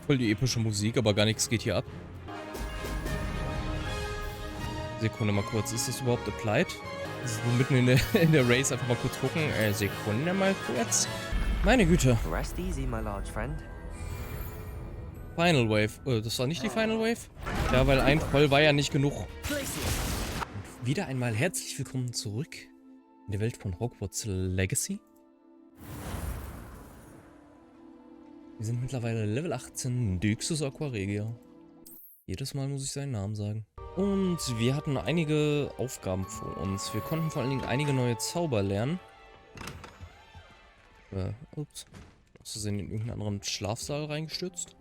Voll die epische Musik, aber gar nichts geht hier ab. Sekunde mal kurz, ist das überhaupt applied? So mitten in der Race einfach mal kurz gucken. Sekunde mal kurz. Meine Güte. Rest easy, my large friend. Final Wave. Das war nicht die Final Wave? Ja, weil ein Voll war ja nicht genug. Und wieder einmal herzlich willkommen zurück in der Welt von Hogwarts Legacy. Wir sind mittlerweile Level 18, Dixus Aquaregia. Jedes Mal muss ich seinen Namen sagen. Und wir hatten einige Aufgaben vor uns. Wir konnten vor allen Dingen einige neue Zauber lernen. Ups. Hast du sie in irgendeinen anderen Schlafsaal reingestürzt?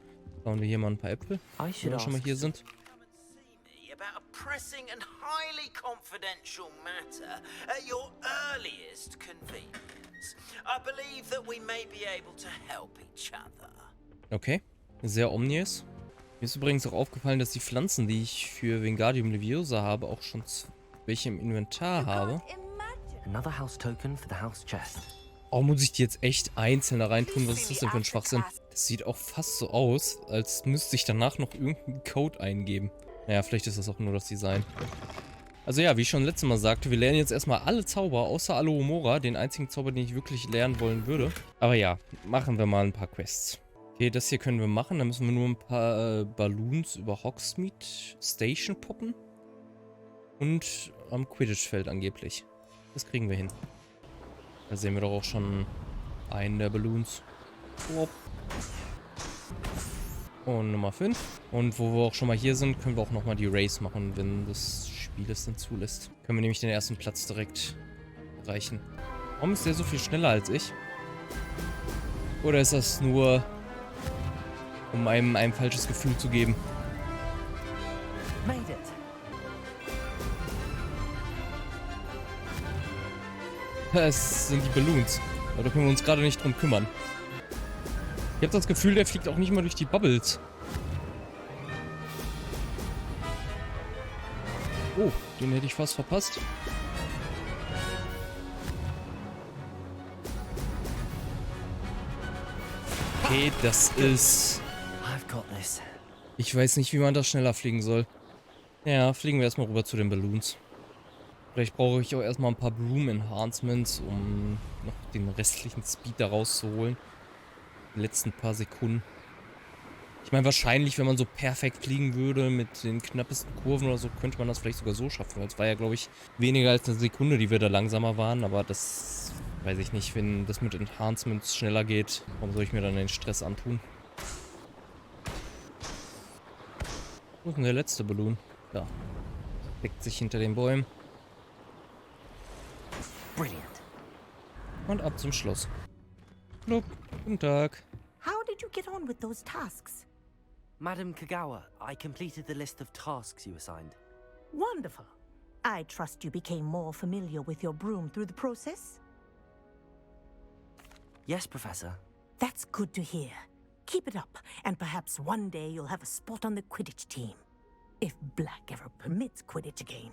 Schauen wir hier mal ein paar Äpfel, wenn wir schon mal hier sind. About a pressing and highly confidential matter at your earliest convenience. I believe that we may be able to help each other. Okay, sehr omnious. Mir ist übrigens auch aufgefallen, dass die Pflanzen, die ich für Wingardium Leviosa habe, auch schon welche im Inventar habe. Another house token for the house chest. Oh, muss ich die jetzt echt einzeln da reintun? Was ist das denn für ein Schwachsinn? Das sieht auch fast so aus, als müsste ich danach noch irgendeinen Code eingeben. Naja, vielleicht ist das auch nur das Design. Also ja, wie ich schon letztes Mal sagte, wir lernen jetzt erstmal alle Zauber, außer Alohomora, den einzigen Zauber, den ich wirklich lernen wollen würde. Aber ja, machen wir mal ein paar Quests. Okay, das hier können wir machen. Da müssen wir nur ein paar Balloons über Hogsmeade Station poppen. Und am Quidditch-Feld angeblich. Das kriegen wir hin. Da sehen wir doch auch schon einen der Balloons. Und Nummer 5. Und wo wir auch schon mal hier sind, können wir auch nochmal die Race machen, wenn das Spiel es denn zulässt. Können wir nämlich den ersten Platz direkt erreichen. Warum ist der so viel schneller als ich? Oder ist das nur, um einem ein falsches Gefühl zu geben? Made it. Es sind die Balloons. Aber da können wir uns gerade nicht drum kümmern. Ich habe das Gefühl, der fliegt auch nicht mal durch die Bubbles. Oh, den hätte ich fast verpasst. Okay, das ist... I've got this. Ich weiß nicht, wie man das schneller fliegen soll. Ja, fliegen wir erstmal rüber zu den Balloons. Vielleicht brauche ich auch erstmal ein paar Bloom Enhancements, um noch den restlichen Speed da rauszuholen. Die letzten paar Sekunden. Ich meine, wahrscheinlich, wenn man so perfekt fliegen würde mit den knappesten Kurven oder so, könnte man das vielleicht sogar so schaffen. Weil es war ja, glaube ich, weniger als eine Sekunde, die wir da langsamer waren. Aber das weiß ich nicht, wenn das mit Enhancements schneller geht. Warum soll ich mir dann den Stress antun? Wo ist denn der letzte Ballon? Da. Deckt sich hinter den Bäumen. Brilliant. Und ab zum Schloss. Hallo, guten Tag. How did you get on with those tasks? Madam Kagawa, I completed the list of tasks you assigned. Wonderful. I trust you became more familiar with your broom through the process? Yes, Professor. That's good to hear. Keep it up, and perhaps one day you'll have a spot on the Quidditch team. If Black ever permits Quidditch again.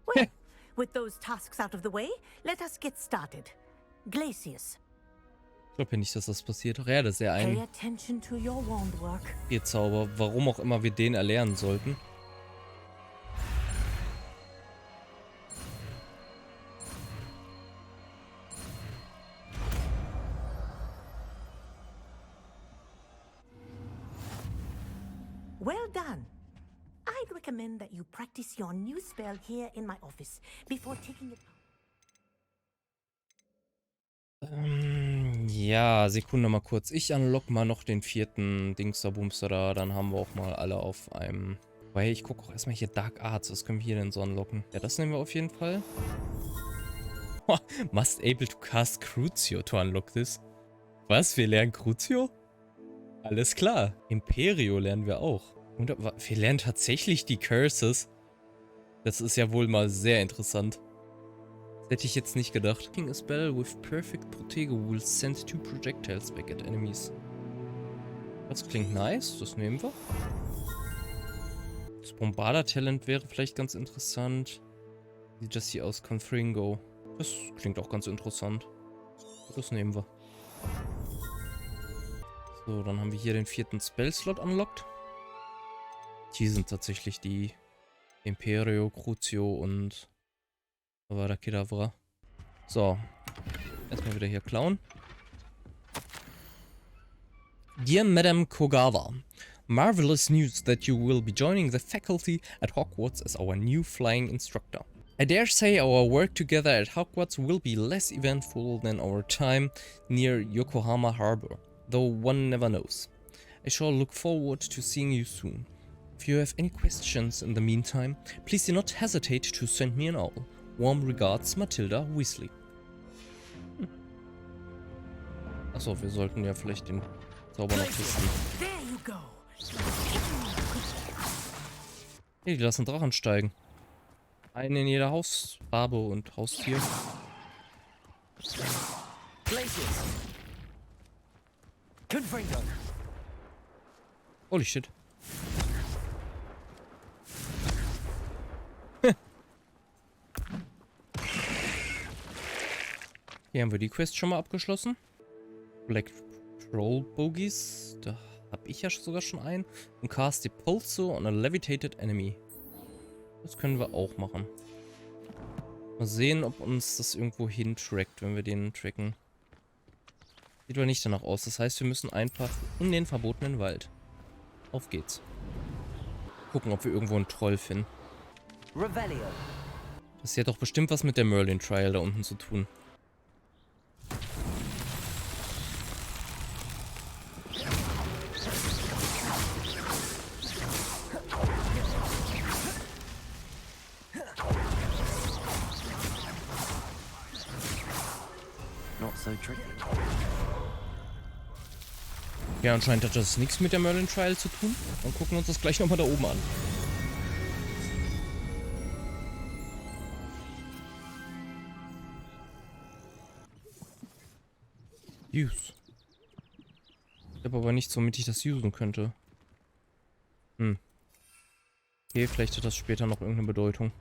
Well, with those tasks out of the way, let us get started. Glacius. Ich glaube ja nicht, dass das passiert. Ach ja, das ist ja Pay ein attention to your wand work. Zauber. Warum auch immer wir den erlernen sollten. Well done. I'd recommend that you practice your new spell here in my office before taking it. Ja, Sekunde mal kurz. Ich unlock mal noch den vierten Dingster-Bumster da. Dann haben wir auch mal alle auf einem... Weil ich gucke auch erstmal hier Dark Arts. Was können wir hier denn so unlocken? Ja, das nehmen wir auf jeden Fall. Must able to cast Crucio to unlock this. Was? Wir lernen Crucio? Alles klar. Imperio lernen wir auch. Und wir lernen tatsächlich die Curses. Das ist ja wohl mal sehr interessant. Das hätte ich jetzt nicht gedacht. King a spell with perfect protego will send 2 projectiles back at enemies. Das klingt nice. Das nehmen wir. Das Bombarder-Talent wäre vielleicht ganz interessant. Wie sieht das hier aus? Confringo. Das klingt auch ganz interessant. Das nehmen wir. So, dann haben wir hier den 4. Spell-Slot unlocked. Hier sind tatsächlich die Imperio, Crucio und Avada Kedavra. So, erstmal wieder hier klauen. Dear Madame Kogawa, marvelous news that you will be joining the faculty at Hogwarts as our new flying instructor. I dare say our work together at Hogwarts will be less eventful than our time near Yokohama Harbor, though one never knows. I shall look forward to seeing you soon. If you have any questions in the meantime, please do not hesitate to send me an owl. Warm regards, Matilda Weasley. Achso, wir sollten ja vielleicht den Zauber noch testen. Hey, die lassen Drachen steigen. Einen in jeder Hausfarbe und Haustier. Holy shit. Hier haben wir die Quest schon mal abgeschlossen. Black Troll Bogies. Da habe ich ja sogar schon einen. Und cast the Pulso on a levitated enemy. Das können wir auch machen. Mal sehen, ob uns das irgendwo hintrackt, wenn wir den tracken. Sieht aber nicht danach aus. Das heißt, wir müssen einfach in den verbotenen Wald. Auf geht's. Gucken, ob wir irgendwo einen Troll finden. Das hat doch bestimmt was mit der Merlin Trial da unten zu tun. Ja, anscheinend hat das nichts mit der Merlin Trial zu tun. Dann gucken wir uns das gleich nochmal da oben an. Use. Ich habe aber nichts, womit ich das usen könnte. Okay, vielleicht hat das später noch irgendeine Bedeutung.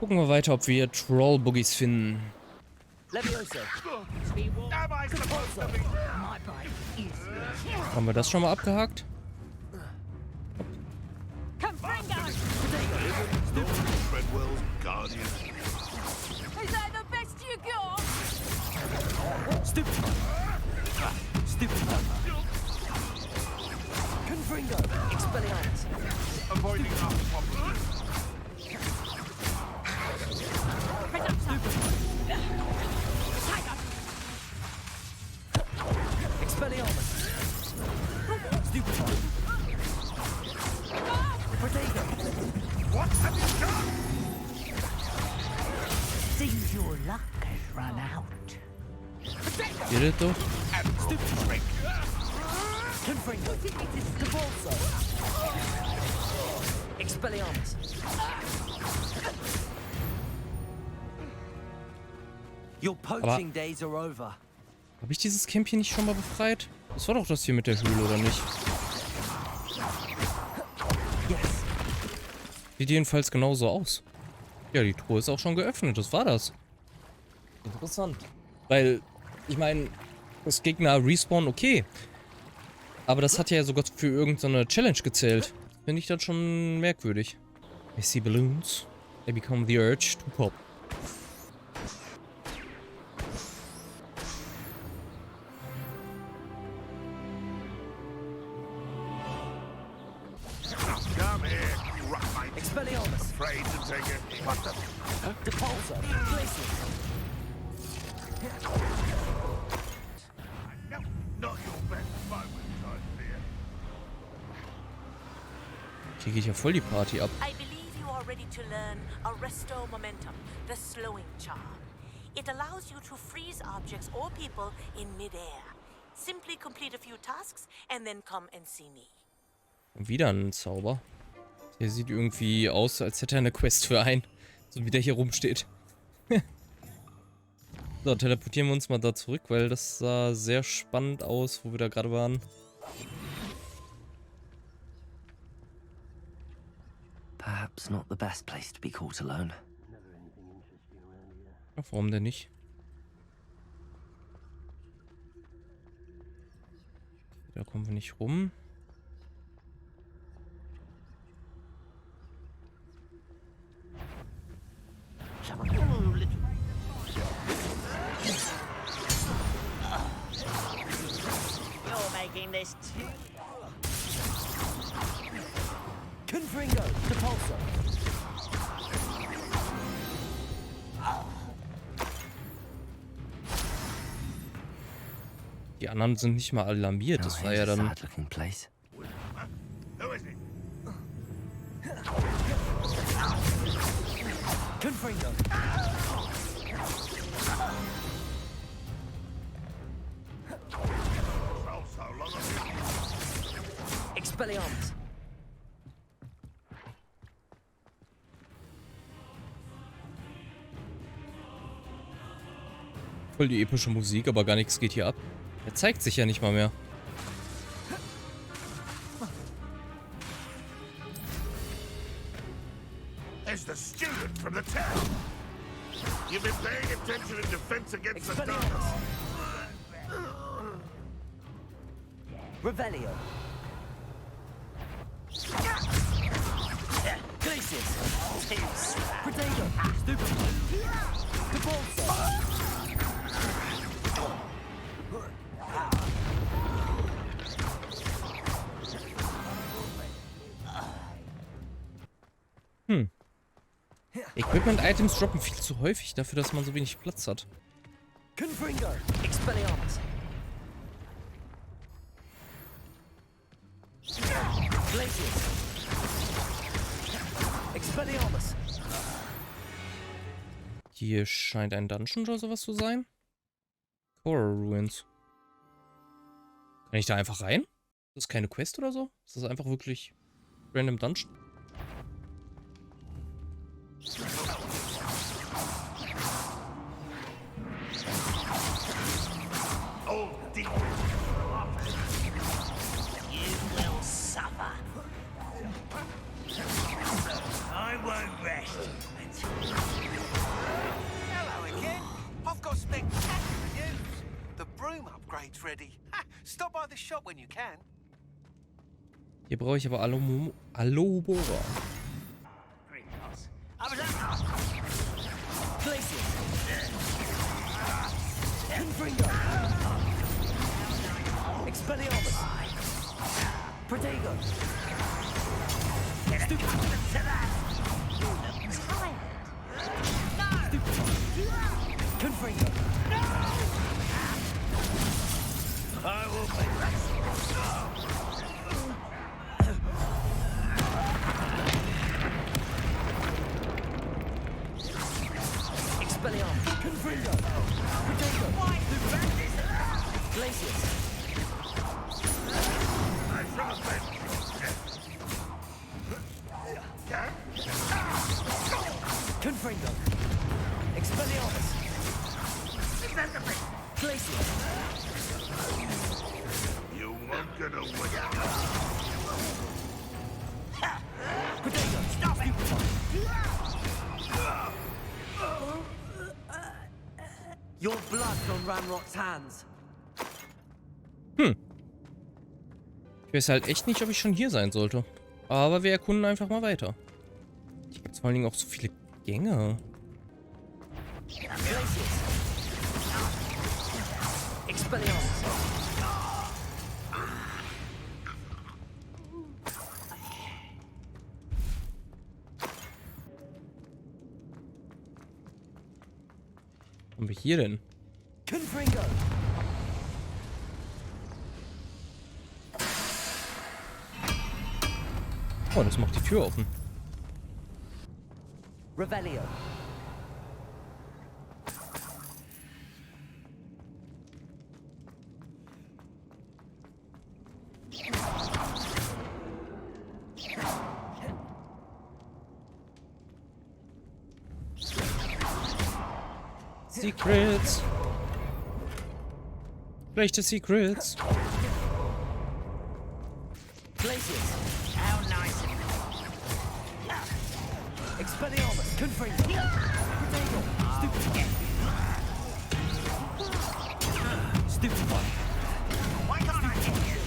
Gucken wir weiter, ob wir Troll-Boogies finden. Haben wir das schon mal abgehakt? What have you done? Seems your luck has run out. Geht das doch? Your poaching days are over. Habe ich dieses Camp hier nicht schon mal befreit? Das war doch das hier mit der Höhle, oder nicht? Sieht jedenfalls genauso aus. Ja, die Truhe ist auch schon geöffnet. Das war das. Interessant. Weil, ich meine, das Gegner respawn okay. Aber das hat ja sogar für irgendeine Challenge gezählt. Finde ich das schon merkwürdig. I see balloons. They become the urge to pop. Hier geht ja voll die Party ab. I believe you are ready to learn Arresto Momentum, the slowing charm. It allows you to freeze objects or people in midair. Simply complete a few tasks and then come and see me. Und wieder ein Zauber. Der sieht irgendwie aus, als hätte er eine Quest für einen. So wie der hier rumsteht. So, teleportieren wir uns mal da zurück, weil das sah sehr spannend aus, wo wir da gerade waren. Perhaps not the best place to be caught alone. Ja, warum denn nicht? Da kommen wir nicht rum. You're making this too. Confringo, Repulsor. Die anderen sind nicht mal alarmiert. Das war ja dann... Place. Confringo. Expelliarmus. Voll die epische Musik, aber gar nichts geht hier ab. Er zeigt sich ja nicht mal mehr. As the student from the town, you've been paying attention in defense against the dark. Revelio. Glacius. Potato. Stupid. Repulsor. Equipment-Items droppen viel zu häufig dafür, dass man so wenig Platz hat. Confringo. Expelliarmus. Glacius. Expelliarmus. Hier scheint ein Dungeon oder sowas zu sein. Coral Ruins. Kann ich da einfach rein? Das ist keine Quest oder so? Ist das einfach wirklich random Dungeon? Oh, deep. You will suffer. I won't rest until... Hello again. I've got spectacular news. The broom upgrade's ready. Ha, stop by the shop when you can. Hier brauche ich aber Alohomora. Glacius. Confringo. Expelliarmus. Protego. Stupid. Confringo. I will be... Expelliarmus. Confringo. Protego. Glacius. Confringo. Expelliarmus. Glacius. You won't get away. Protego. Stop it. Your blood's on Ramrock's hands. Ich weiß halt echt nicht, ob ich schon hier sein sollte. Aber wir erkunden einfach mal weiter. Hier gibt es vor allen Dingen auch so viele Gänge. Glacius. Expelliarmus. Was haben wir hier denn? Confringo. Oh, das macht die Tür offen. Revelio. Secrets. Schlechte Secrets. Glacius. How nice. Expelliarmus. Confringo. Protego. Stupid. Stupid one. Why can't I hit you?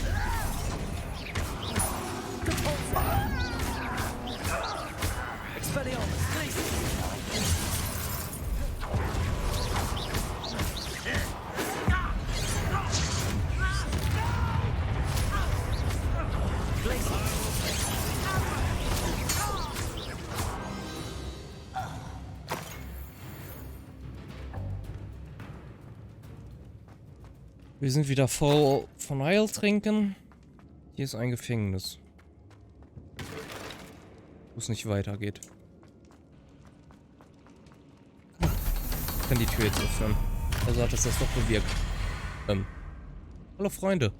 Wir sind wieder voll von Heiltränken. Hier ist ein Gefängnis. Wo es nicht weitergeht. Ich kann die Tür jetzt öffnen. Also hat es das doch bewirkt. Hallo Freunde.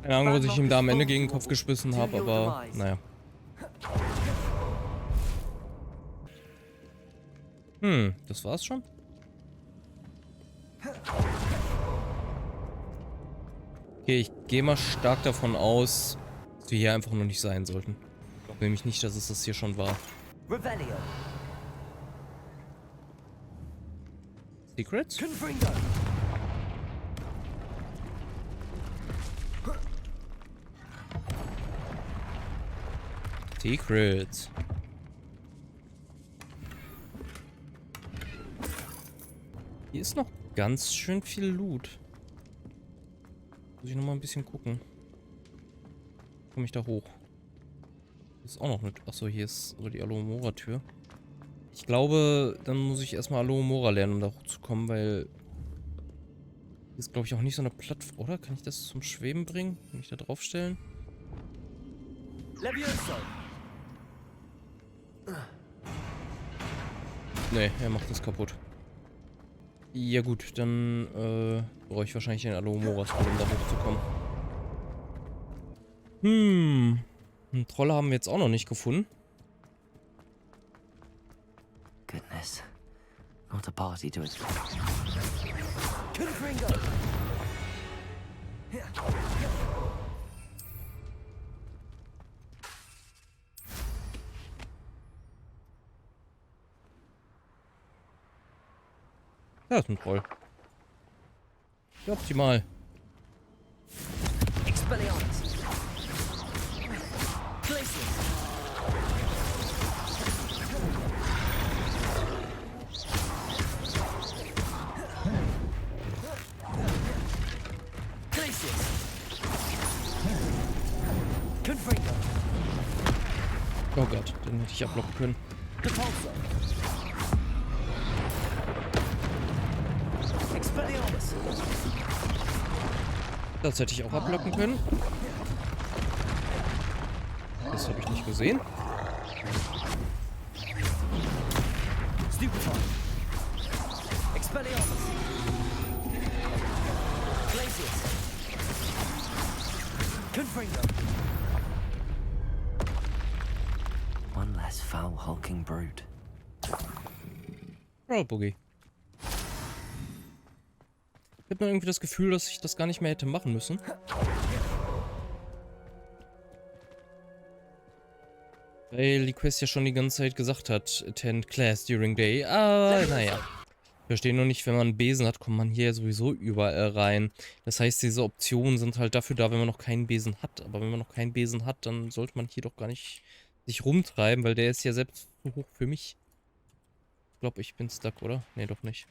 Keine Ahnung, was ich ihm da am Ende gegen den Kopf geschmissen habe, aber naja. Das war's schon? Okay, ich gehe mal stark davon aus, dass wir hier einfach noch nicht sein sollten. Ich glaube nämlich nicht, dass es das hier schon war. Secrets? Secrets. Hier ist noch ganz schön viel Loot. Muss ich noch mal ein bisschen gucken. Komme ich da hoch? Hier ist auch noch eine... Achso, hier ist so die Alohomora-Tür. Ich glaube, dann muss ich erstmal Alohomora lernen, um da hochzukommen, weil... Hier ist, glaube ich, auch nicht so eine Plattform... Oder? Kann ich das zum Schweben bringen? Kann ich da draufstellen? Nee, er macht das kaputt. Ja gut, dann brauche ich wahrscheinlich den Alohomoras, um da hochzukommen. Einen Troll haben wir jetzt auch noch nicht gefunden. Goodness. Not a party to it. Ja, ist ein Troll. Ja, optimal. Oh Gott, den hätte ich ablocken können. Das hätte ich auch ablocken können. Das habe ich nicht gesehen. One less foul hulking brute. Oh, Boogie. Ich habe nur irgendwie das Gefühl, dass ich das gar nicht mehr hätte machen müssen. Weil die Quest ja schon die ganze Zeit gesagt hat, attend class during day. Aber naja. Ich verstehe nur nicht, wenn man einen Besen hat, kommt man hier sowieso überall rein. Das heißt, diese Optionen sind halt dafür da, wenn man noch keinen Besen hat. Aber wenn man noch keinen Besen hat, dann sollte man hier doch gar nicht sich rumtreiben, weil der ist ja selbst zu hoch für mich. Ich glaube, ich bin stuck, oder? Nee, doch nicht.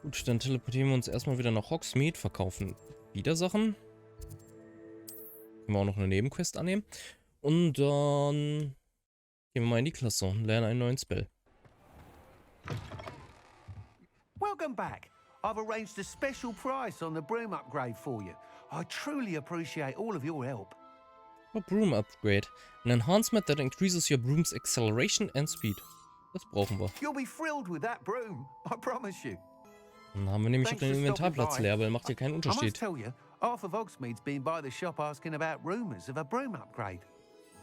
Gut, dann teleportieren wir uns erstmal wieder nach Hogsmeade, verkaufen wieder Sachen. Können wir auch noch eine Nebenquest annehmen. Und dann gehen wir mal in die Klasse und lernen einen neuen Spell. Welcome back. I've arranged a special price on the broom upgrade for you. I truly appreciate all of your help. A broom upgrade. An enhancement that increases your broom's acceleration and speed. Das brauchen wir. You'll be thrilled with that broom, I promise you. Dann haben wir nämlich Thanks den for Inventarplatz stopping by. leer, weil macht hier keinen I must Unterschied. tell you, half of Hogsmeade's been by the shop asking about rumours of a broom upgrade.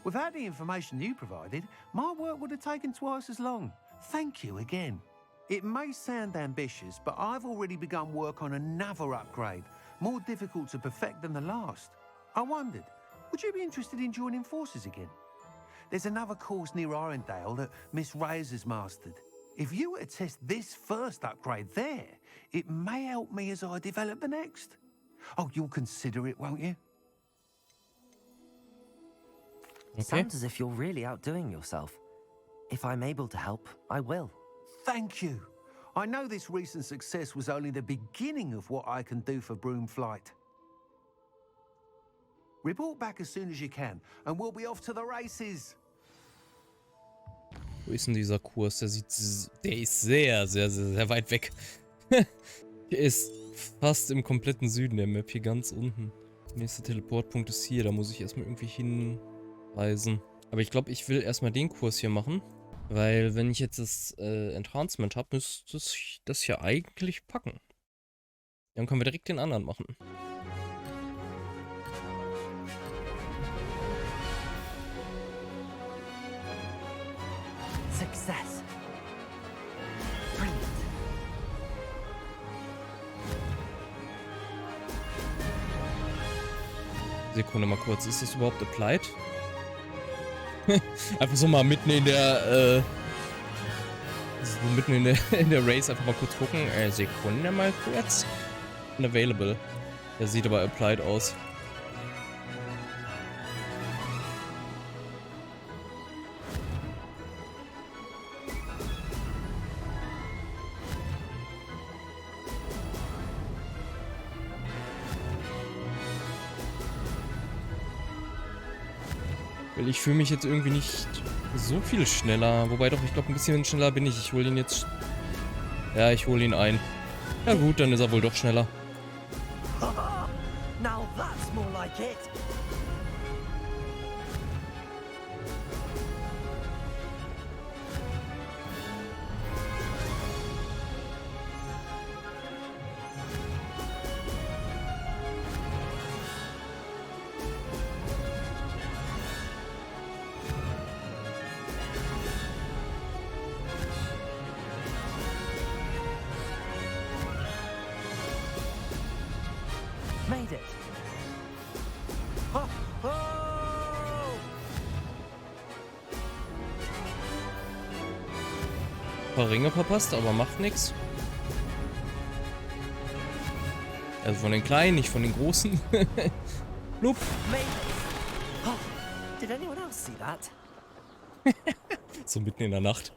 Without the information you provided, my work would have taken twice as long. Thank you again. It may sound ambitious, but I've already begun work on another upgrade, more difficult to perfect than the last. I wondered, would you be interested in joining forces again? There's another course near Arendale that Miss Reyes has mastered. If you were to test this first upgrade there, it may help me as I develop the next. Oh, you'll consider it, won't you? Okay. Sounds as if you're really outdoing yourself. If I'm able to help, I will. Thank you. I know this recent success was only the beginning of what I can do for broom flight. Report back as soon as you can, and we'll be off to the races. Wo ist denn dieser Kurs? Der ist sehr, sehr, sehr, sehr weit weg. Der ist fast im kompletten Süden der Map, hier ganz unten. Der nächste Teleportpunkt ist hier, da muss ich erstmal irgendwie hinreisen. Aber ich glaube, ich will erstmal den Kurs hier machen. Weil wenn ich jetzt das Enhancement habe, müsste ich das hier eigentlich packen. Dann können wir direkt den anderen machen. Success. Brilliant. Sekunde mal kurz, ist das überhaupt applied? Einfach so mal mitten in der, in der Race einfach mal kurz gucken. Sekunde mal kurz. Unavailable. Der sieht aber applied aus. Weil ich fühle mich jetzt irgendwie nicht so viel schneller. Wobei doch, ich glaube, ein bisschen schneller bin ich. Ich hole ihn jetzt... Ja, ich hole ihn ein. Ja gut, dann ist er wohl doch schneller. Now that's more like it. Made it. Ho, ho! Ein paar Ringe verpasst, aber macht nichts. Also von den Kleinen, nicht von den Großen. Blub. Made it. Oh, did anyone else see that? So mitten in der Nacht.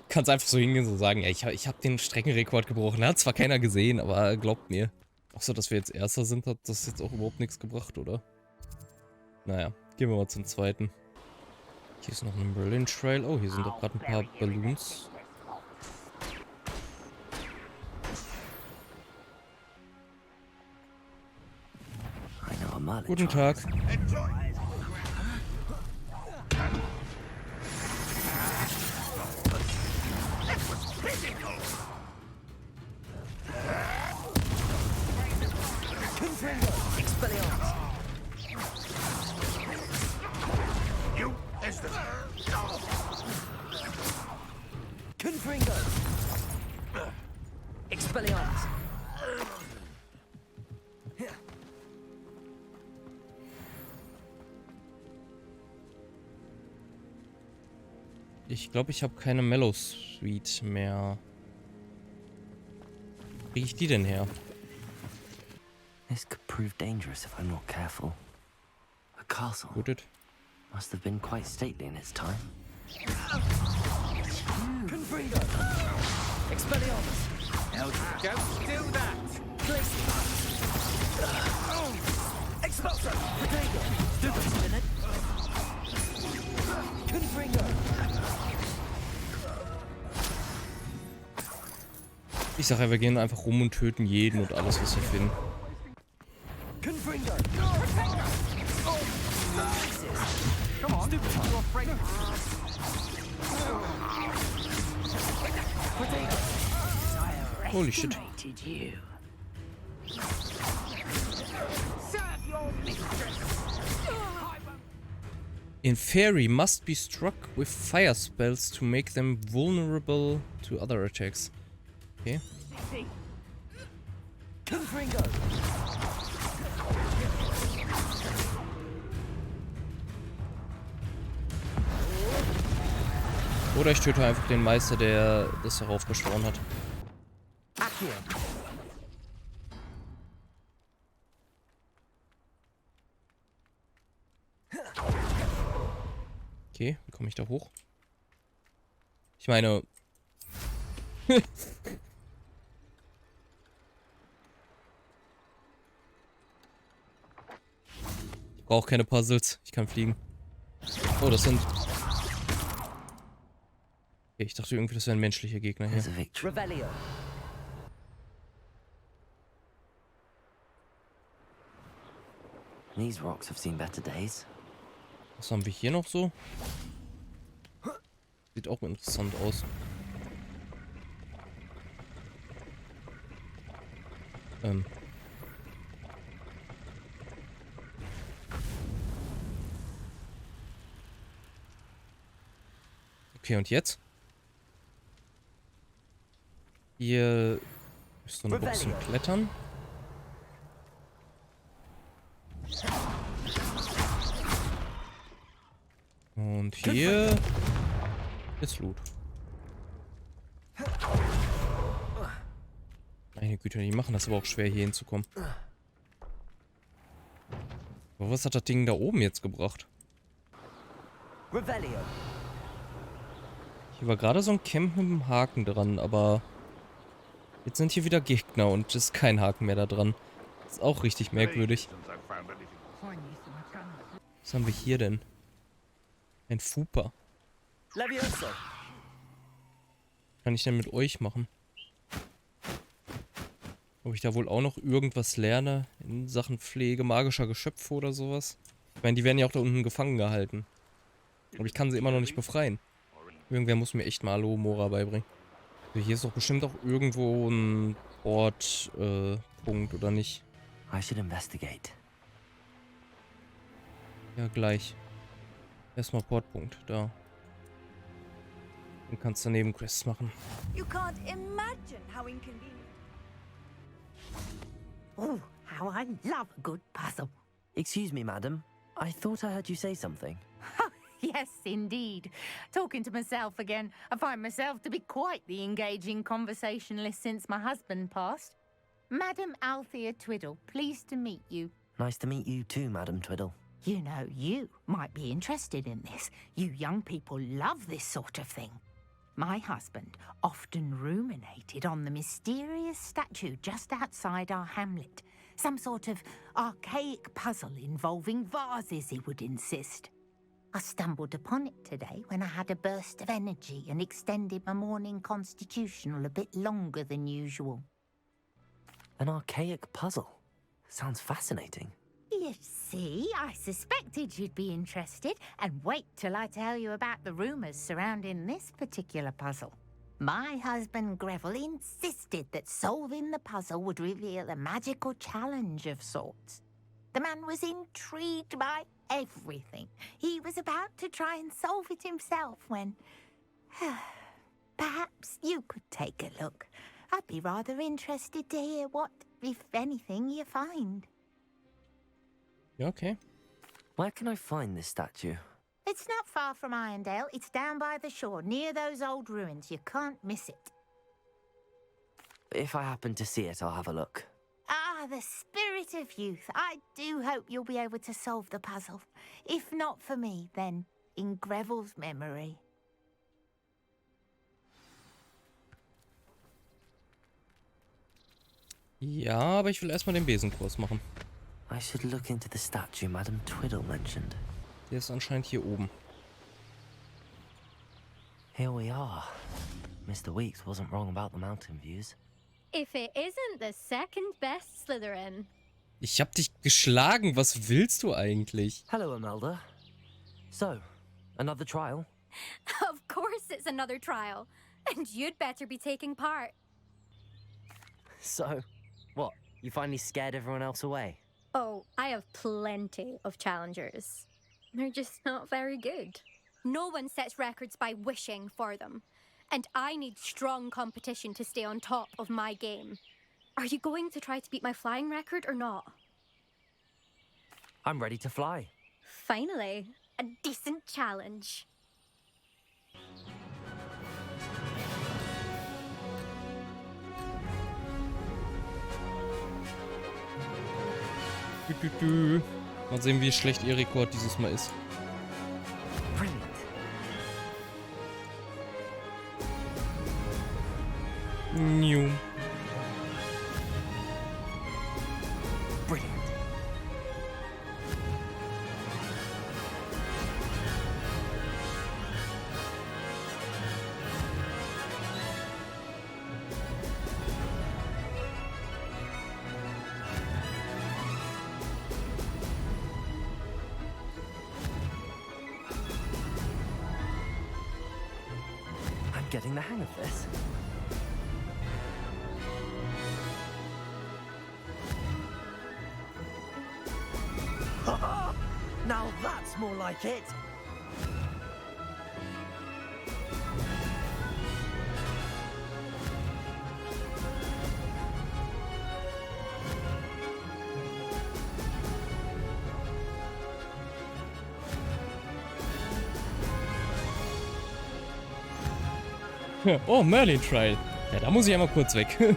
Kannst einfach so hingehen und so sagen, ja, ich hab den Streckenrekord gebrochen. Hat zwar keiner gesehen, aber glaubt mir. Außer, dass wir jetzt Erster sind, hat das jetzt auch überhaupt nichts gebracht, oder? Naja, gehen wir mal zum zweiten. Hier ist noch ein Berlin Trail. Oh, hier sind doch gerade ein paar Balloons. I know a Merlin. Guten Tag. Enjoy. Expelliarmus. You is the... Confringo. Expelliarmus. Ich glaube, ich habe keine Mellow Suite mehr. Wie kriege ich die denn her? This could prove dangerous if I'm not careful. A castle Guttet. must have been quite stately in its time. Confringo. Expelliarmus. Don't do that! Expulsor. Potato. Stupid spinnet. Confringo. Ich sage, wir gehen einfach rum und töten jeden und alles, was wir finden. Confringo. Holy shit. Inferi must be struck with fire spells to make them vulnerable to other attacks. Okay. Oder ich töte einfach den Meister, der das heraufbeschworen hat. Okay, wie komme ich da hoch? Ich meine... ich brauche keine Puzzles. Ich kann fliegen. Oh, das sind... Okay, ich dachte irgendwie, das wäre ein menschlicher Gegner hier. These rocks have seen better days. Was haben wir hier noch so? Sieht auch interessant aus. Okay, und jetzt? Hier ist so eine Box zum Klettern. Und hier ist Loot. Meine Güte, die machen das aber auch schwer, hier hinzukommen. Aber was hat das Ding da oben jetzt gebracht? Hier war gerade so ein Camp mit einem Haken dran, aber jetzt sind hier wieder Gegner und es ist kein Haken mehr da dran. Das ist auch richtig merkwürdig. Was haben wir hier denn? Ein Fupa. Kann ich denn mit euch machen? Ob ich da wohl auch noch irgendwas lerne in Sachen Pflege magischer Geschöpfe oder sowas? Ich meine, die werden ja auch da unten gefangen gehalten. Aber ich kann sie immer noch nicht befreien. Irgendwer muss mir echt mal Alohomora beibringen. Also hier ist doch bestimmt auch irgendwo ein Ort-Punkt, oder nicht? I should investigate. Ja, gleich. Erstmal Portpunkt, da. Dann kannst du Nebenquests machen. You can't imagine how inconvenient. Oh, how I love a good puzzle. Excuse me, madam. I thought I heard you say something. Yes, indeed. Talking to myself again. I find myself to be quite the engaging conversationalist since my husband passed. Madam Althea Twiddle, pleased to meet you. Nice to meet you too, Madam Twiddle. You know, you might be interested in this. You young people love this sort of thing. My husband often ruminated on the mysterious statue just outside our hamlet. Some sort of archaic puzzle involving vases, he would insist. I stumbled upon it today when I had a burst of energy and extended my morning constitutional a bit longer than usual. An archaic puzzle. Sounds fascinating. You see, I suspected you'd be interested, and wait till I tell you about the rumours surrounding this particular puzzle. My husband Greville insisted that solving the puzzle would reveal a magical challenge of sorts. The man was intrigued by everything. He was about to try and solve it himself when... Perhaps you could take a look. I'd be rather interested to hear what, if anything, you find. Ja, okay. Where can I find this statue? It's not far from Irondale. It's down by the shore, near those old ruins. You can't miss it. If I happen to see it, I'll have a look. Ah, the spirit of youth. I do hope you'll be able to solve the puzzle. If not for me, then in Greville's memory. Ja, aber ich will erstmal den Besenkurs machen. I should look into the statue Madam Twiddle mentioned. Der ist anscheinend hier oben. Here we are. Mr. Weeks wasn't wrong about the mountain views. If it isn't the second best Slytherin. Ich hab dich geschlagen. Was willst du eigentlich? Hello, Imelda. So, another trial? Of course it's another trial. And you'd better be taking part. So, what? You finally scared everyone else away? Oh, I have plenty of challengers. They're just not very good. No one sets records by wishing for them. And I need strong competition to stay on top of my game. Are you going to try to beat my flying record or not? I'm ready to fly. Finally, a decent challenge. Mal sehen, wie schlecht ihr Rekord dieses Mal ist. Brilliant. New. Brilliant. I'm getting the hang of this. Now that's more like it. Oh, Merlin Trial. Ja, da muss ich einmal kurz weg. Mate.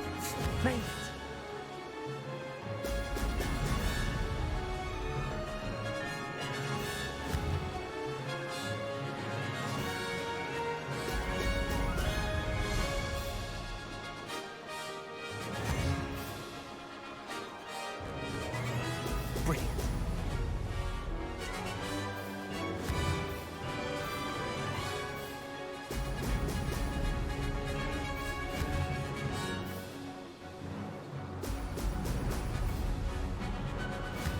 Brilliant.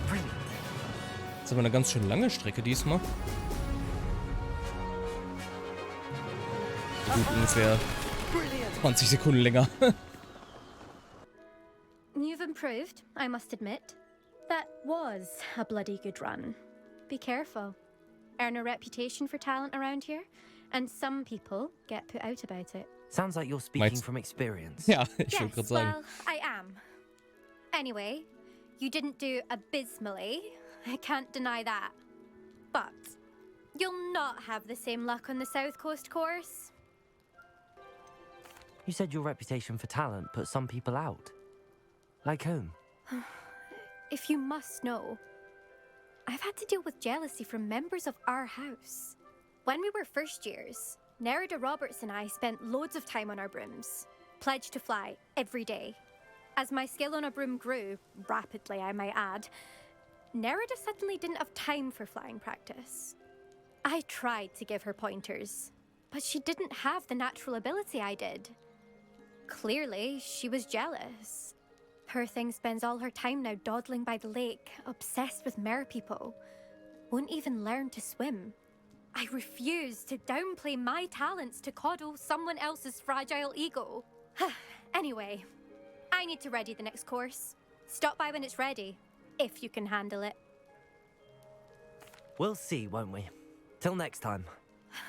Brilliant. Das ist aber eine ganz schön lange Strecke diesmal. Gut, ungefähr 20 Sekunden länger. You've improved, I must admit. That was a bloody good run. Be careful. Earn a reputation for talent around here, and some people get put out about it. Sounds like you're speaking Meinst- from experience. Ja, ich Yes, wollte gerade sagen. well, I am. Anyway, you didn't do abysmally. I can't deny that. But you'll not have the same luck on the South Coast course. You said your reputation for talent put some people out. Like whom? If you must know, I've had to deal with jealousy from members of our house. When we were first years, Nerida Roberts and I spent loads of time on our brooms, pledged to fly every day. As my skill on a broom grew, rapidly I might add, Nerida suddenly didn't have time for flying practice. I tried to give her pointers, but she didn't have the natural ability I did. Clearly, she was jealous. Her thing spends all her time now dawdling by the lake, obsessed with mer people. Won't even learn to swim. I refuse to downplay my talents to coddle someone else's fragile ego. Anyway, I need to ready the next course. Stop by when it's ready, if you can handle it. We'll see, won't we? Till next time.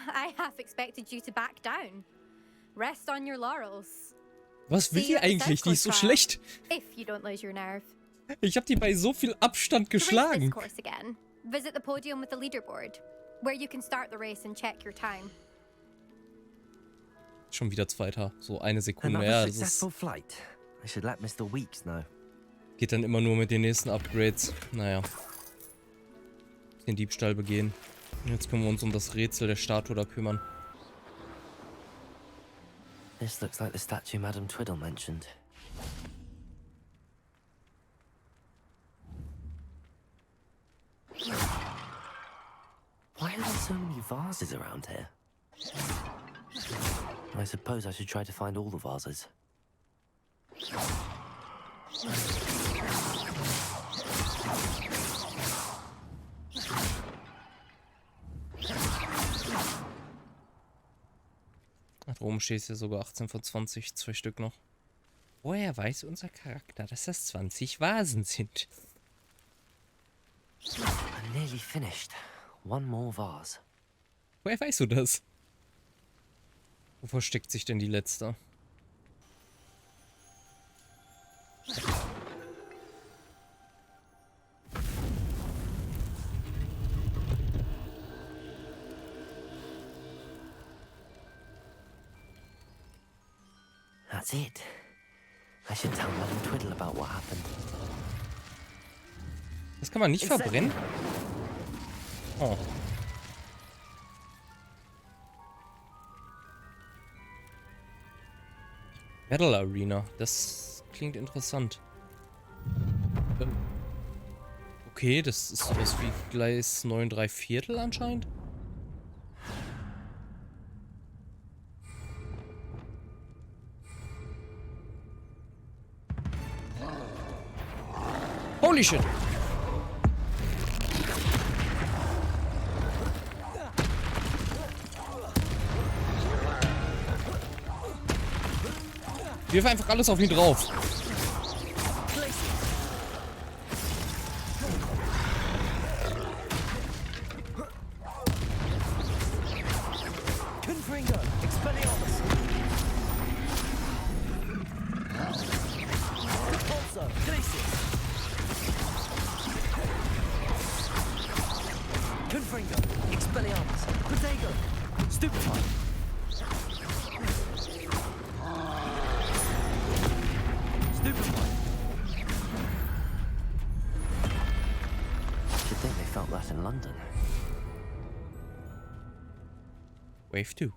I half expected you to back down. Rest on your laurels. Was will die eigentlich? Die ist so schlecht. If you don't lose your nerve. Ich habe die bei so viel Abstand To race this geschlagen. course again, visit the podium with the leaderboard, where you can start the race and check your time. Schon wieder Zweiter. So eine Sekunde. Another Ja, das successful ist, flight. I should let Mr. Weeks know. geht dann immer nur mit den nächsten Upgrades. Naja. Den Diebstahl begehen. Und jetzt können wir uns um das Rätsel der Statue da kümmern. This looks like the statue Madame Twiddle mentioned. Why are there so many vases around here? I suppose I should try to find all the vases. Da oben steht es ja sogar 18 von 20, 2 Stück noch. Woher weiß unser Charakter, dass das 20 Vasen sind? I'm nearly finished. One more vase. Woher weißt du das? Wo versteckt sich denn die letzte? That's it. I should tell Madame Twiddle about what happened. Das kann man nicht verbrennen? Oh. Battle Arena. Das klingt interessant. Okay, das ist sowas wie Gleis 9 3/4 anscheinend. Holy shit! Wirf einfach alles auf ihn drauf. You'd think they felt that in London. Wave 2.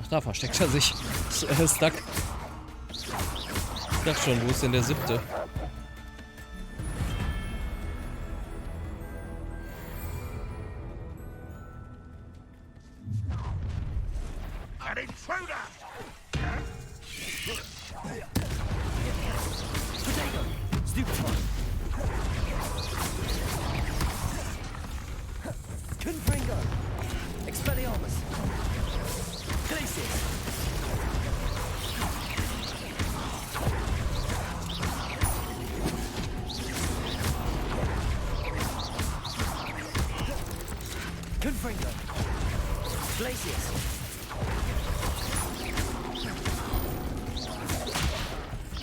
Ach, da versteckt er sich. Stuck. Ich dachte schon, wo ist denn der 7.? An intruder!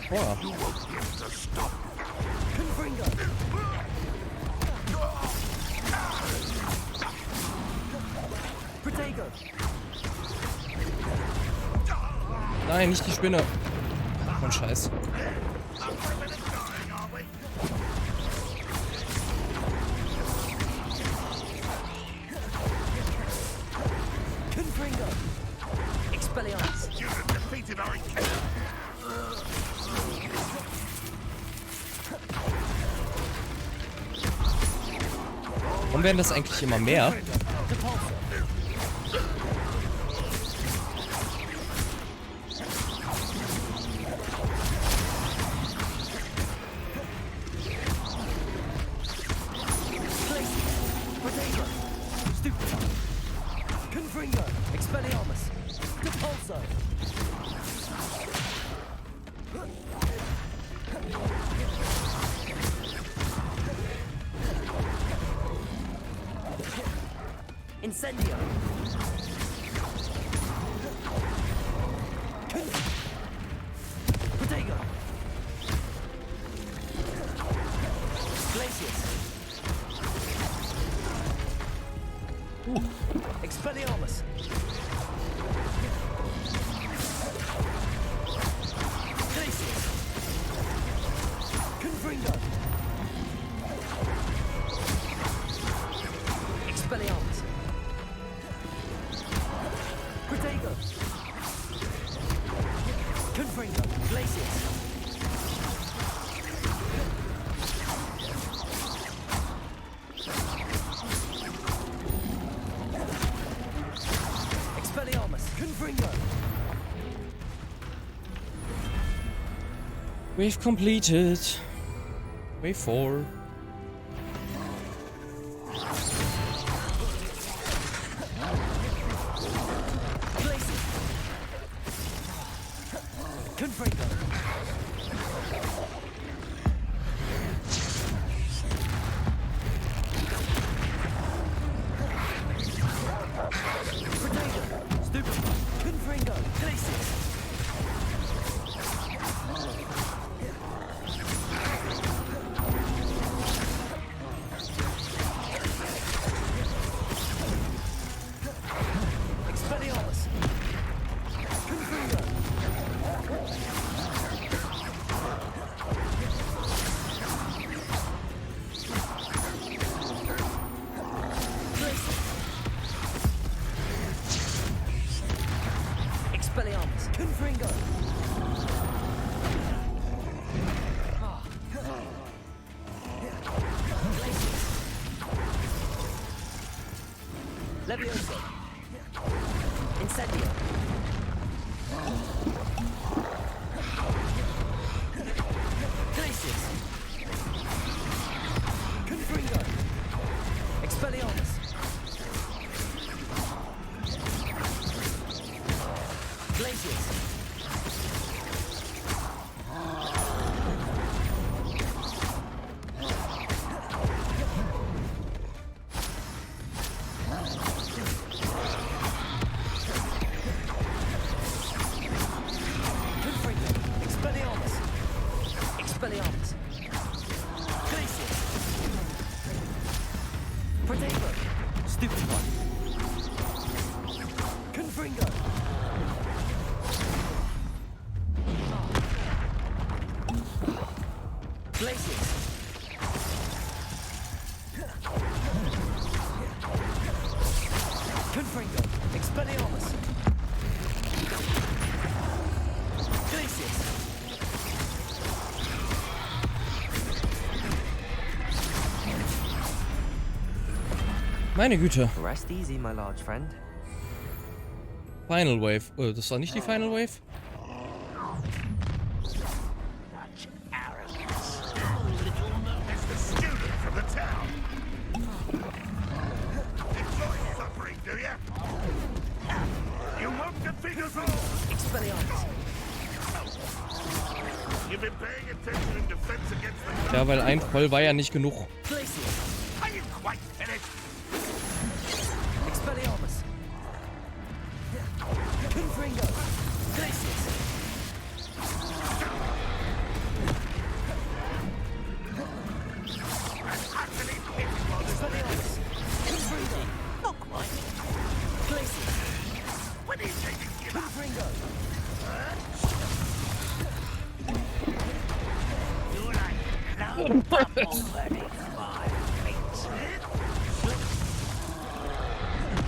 Boah. Nein, nicht die Spinne. Ach, mein Scheiß. Warum werden das eigentlich immer mehr? Incendio. Protego. Glacius. Expelliarmus. Glacius. Confringo. Expelliarmus. Protego. Confringo. Glacius. Expelliarmus. Confringo. Wave completed. Wave 4. Levioso. Incendio. Glacius. Confringo. Expelliarmus. Glacius. Expelliarmus. Glacius. Protego. Stupid one. Confringo. Glacius. Confringo. Expelliarmus. Glacius. Meine Güte. Rest easy, my large friend. Final Wave. Das war nicht die Final Wave? Such arrogance. Little known as the student from the town. Enjoy suffering, do ya? You won't defeat us all. Expelliarmus. You've been paying attention in defense against the... Ja, weil ein Voll war ja nicht genug. Glacius. Are you quite finished? Expelliarmus. Confringo. Glacius. Utterly pitiful. Expelliarmus. Confringo. Not quite. Glacius. When do you think you give up? Confringo. You're like no already my fate.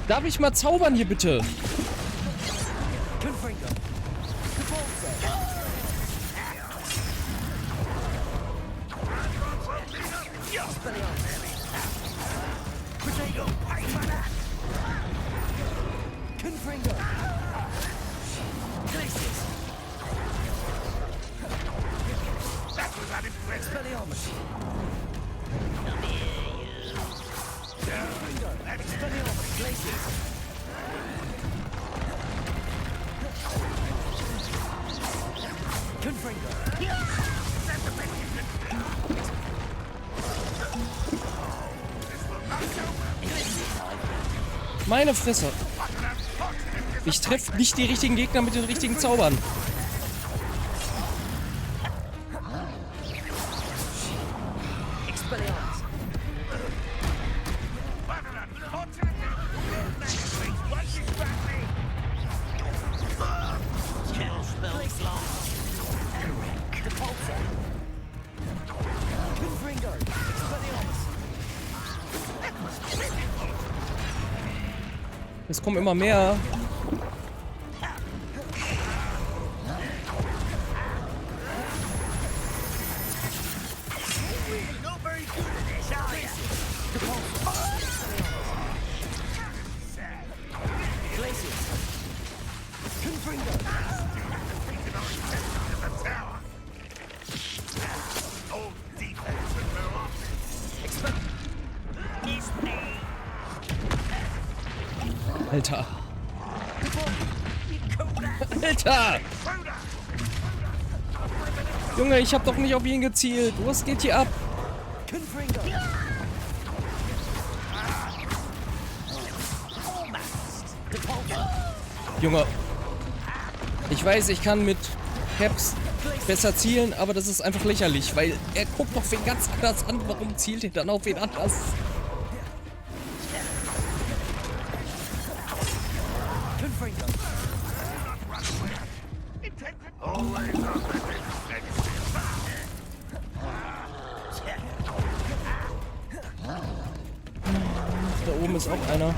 Darf ich mal zaubern hier bitte? Confringo. Cavolso. Expelliarmus. Protego. Confringo. Glacius. That was unimpressive. Expelliarmus. Confringo. Expelliarmus. Glacius. Confringo. That's the best you can do. This will not go well. Meine Fresse. What an unfortunate Ich treffe nicht die richtigen Gegner mit den richtigen Zaubern. Expelliarmus. What an unfortunate next week. What is that mean? Kill spells long. Cavolso. Confringo. Expelliarmus. That was pitiful. Es kommen immer mehr. Alter. Alter! Junge, ich hab doch nicht auf ihn gezielt. Was geht hier ab? Junge. Ich weiß, ich kann mit Caps besser zielen, aber das ist einfach lächerlich, weil er guckt doch wen ganz anders an. Warum zielt er dann auf wen anders? Da oben ist auch einer.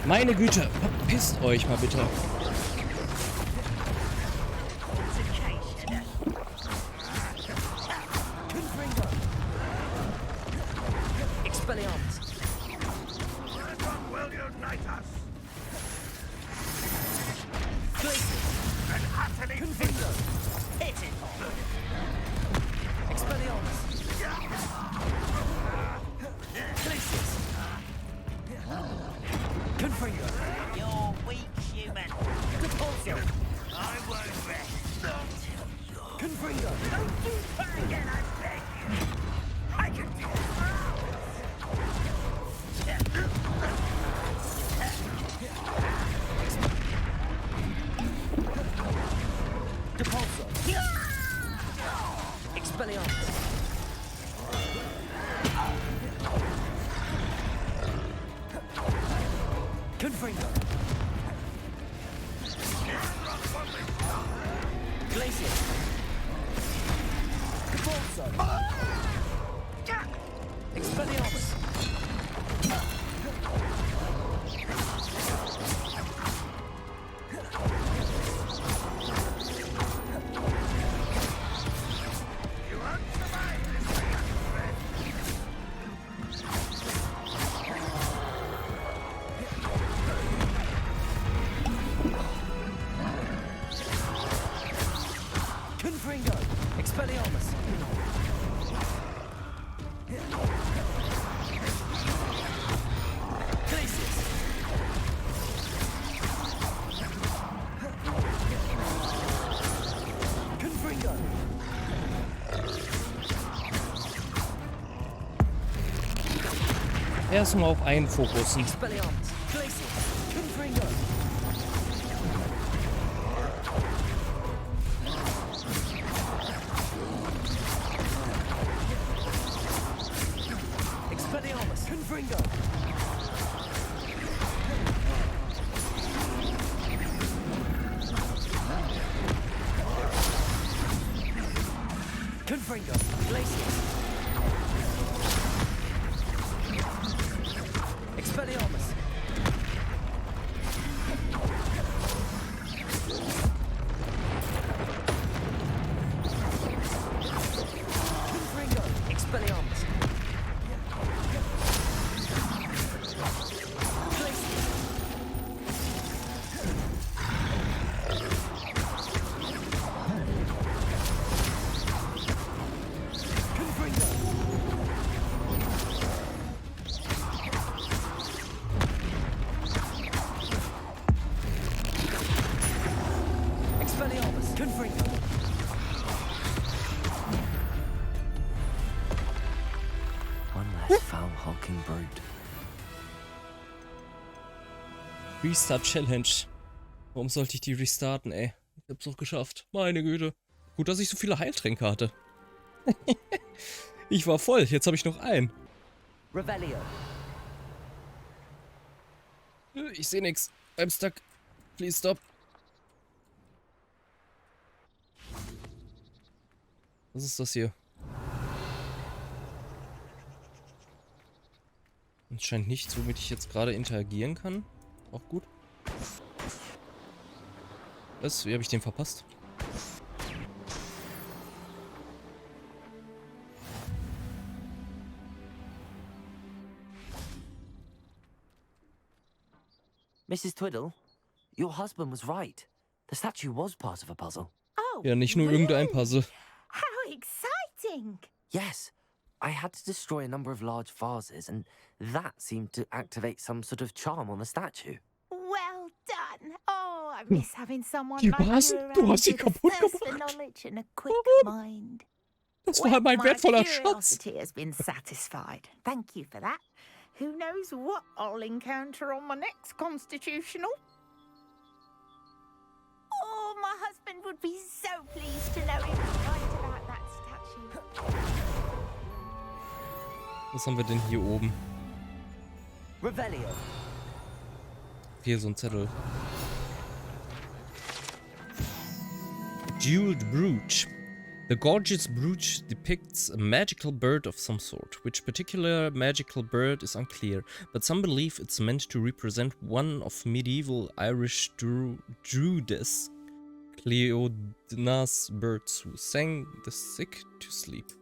Meine Güte, verpisst euch mal bitte. Erstmal auf einen fokussen. less foul hulking brute. Restart Challenge. Warum sollte ich die restarten, ey? Ich hab's doch geschafft. Meine Güte. Gut, dass ich so viele Heiltränke hatte. Ich war voll. Jetzt habe ich noch einen. Revelio. Ich sehe nichts. I'm stuck. Please stop. Was ist das hier? Es scheint nichts, womit ich jetzt gerade interagieren kann. Auch gut. Was? Wie habe ich den verpasst? Mrs. Twiddle, your husband was right. The statue was part of a puzzle. Oh, Ja, nicht nur irgendein Puzzle. how exciting! Yes, I had to destroy a number of large vases, and that seemed to activate some sort of charm on the statue. Well done. Oh, I miss having someone Die like Vase? you Du around hast sie with a kaputt thirst for gemacht. knowledge and a quick mind. Das war mein my wertvoller Schatz. curiosity has been satisfied. Thank you for that. Who knows what I'll encounter on my next constitutional? Oh, my husband would be so pleased to know he was right about that statue. Was haben wir denn hier oben? Revelio. Hier so ein Zettel. Jeweled brooch. The gorgeous brooch depicts a magical bird of some sort. Which particular magical bird is unclear, but some believe it's meant to represent one of medieval Irish druids, Cleodna's birds who sang the sick to sleep.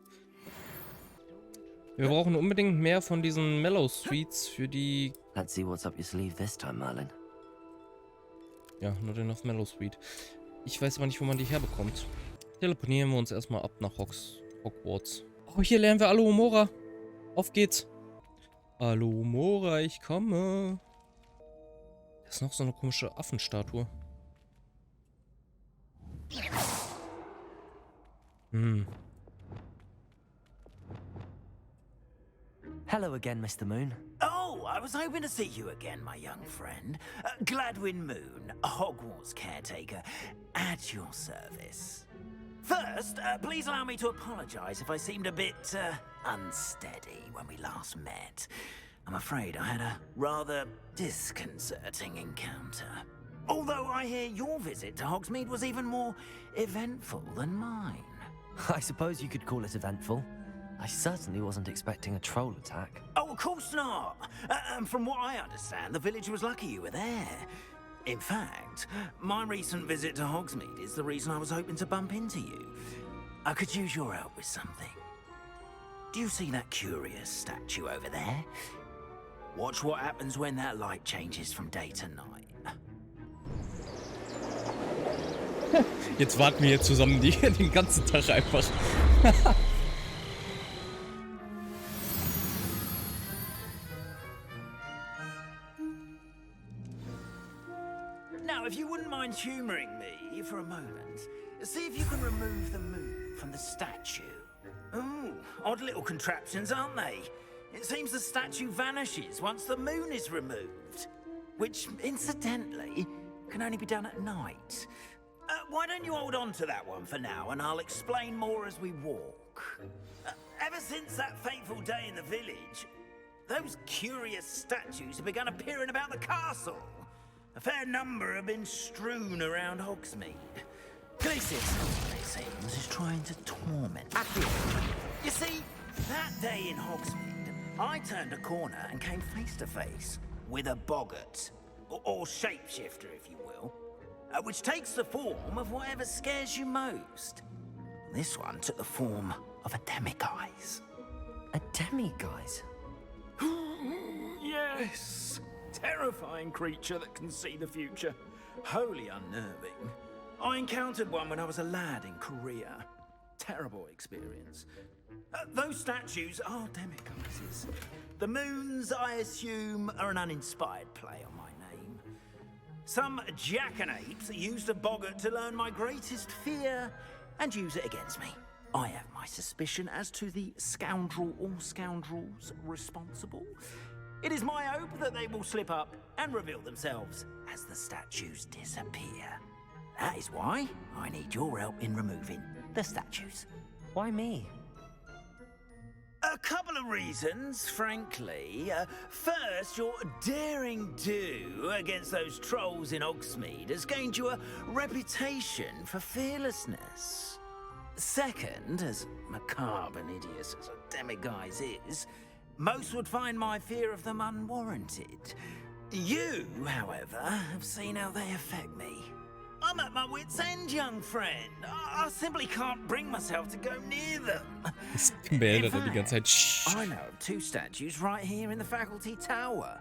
Wir brauchen unbedingt mehr von diesen Mellow Sweets für die... Let's see what's up your sleeve this time, Merlin. Ja, nur den auf Mellow Sweet. Ich weiß aber nicht, wo man die herbekommt. Teleportieren wir uns erstmal ab nach Hogwarts. Oh, hier lernen wir Alohomora. Auf geht's. Alohomora, ich komme. Das ist noch so eine komische Affenstatue. Hello again, Mr. Moon. Oh, I was hoping to see you again, my young friend. Gladwin Moon, Hogwarts caretaker, at your service. First, please allow me to apologize if I seemed a bit unsteady when we last met. I'm afraid I had a rather disconcerting encounter. Although I hear your visit to Hogsmeade was even more eventful than mine. I suppose you could call it eventful. I certainly wasn't expecting a troll attack. Oh, of course not. And from what I understand, the village was lucky you were there. In fact, my recent visit to Hogsmeade is the reason I was hoping to bump into you. I could use your help with something. Do you see that curious statue over there? Watch what happens when that light changes from day to night. Jetzt warten wir hier zusammen den ganzen Tag einfach. Now, if you wouldn't mind humoring me for a moment, see if you can remove the moon from the statue. Ooh, odd little contraptions, aren't they? It seems the statue vanishes once the moon is removed. Which, incidentally, can only be done at night. Why don't you hold on to that one for now, and I'll explain more as we walk. Ever since that fateful day in the village, those curious statues have begun appearing about the castle. A fair number have been strewn around Hogsmeade. Glacius, it seems, is trying to torment me. You see, that day in Hogsmeade, I turned a corner and came face to face with a boggart, or shapeshifter, if you will, which takes the form of whatever scares you most. This one took the form of a demiguise. A demiguise? Yes! Terrifying creature that can see the future. Wholly unnerving. I encountered one when I was a lad in Korea. Terrible experience. Those statues are demiguises. The moons, I assume, are an uninspired play on my name. Some jackanapes used a boggart to learn my greatest fear and use it against me. I have my suspicion as to the scoundrel or scoundrels responsible. It is my hope that they will slip up and reveal themselves as the statues disappear. That is why I need your help in removing the statues. Why me? A couple of reasons, frankly. First, your daring do against those trolls in Hogsmeade has gained you a reputation for fearlessness. Second, as macabre and hideous as a demiguise is, most would find my fear of them unwarranted. You, however, have seen how they affect me. I'm at my wit's end, young friend. I simply can't bring myself to go near them. Das Gemälde da die ganze Zeit. I know of 2 statues right here in the faculty tower.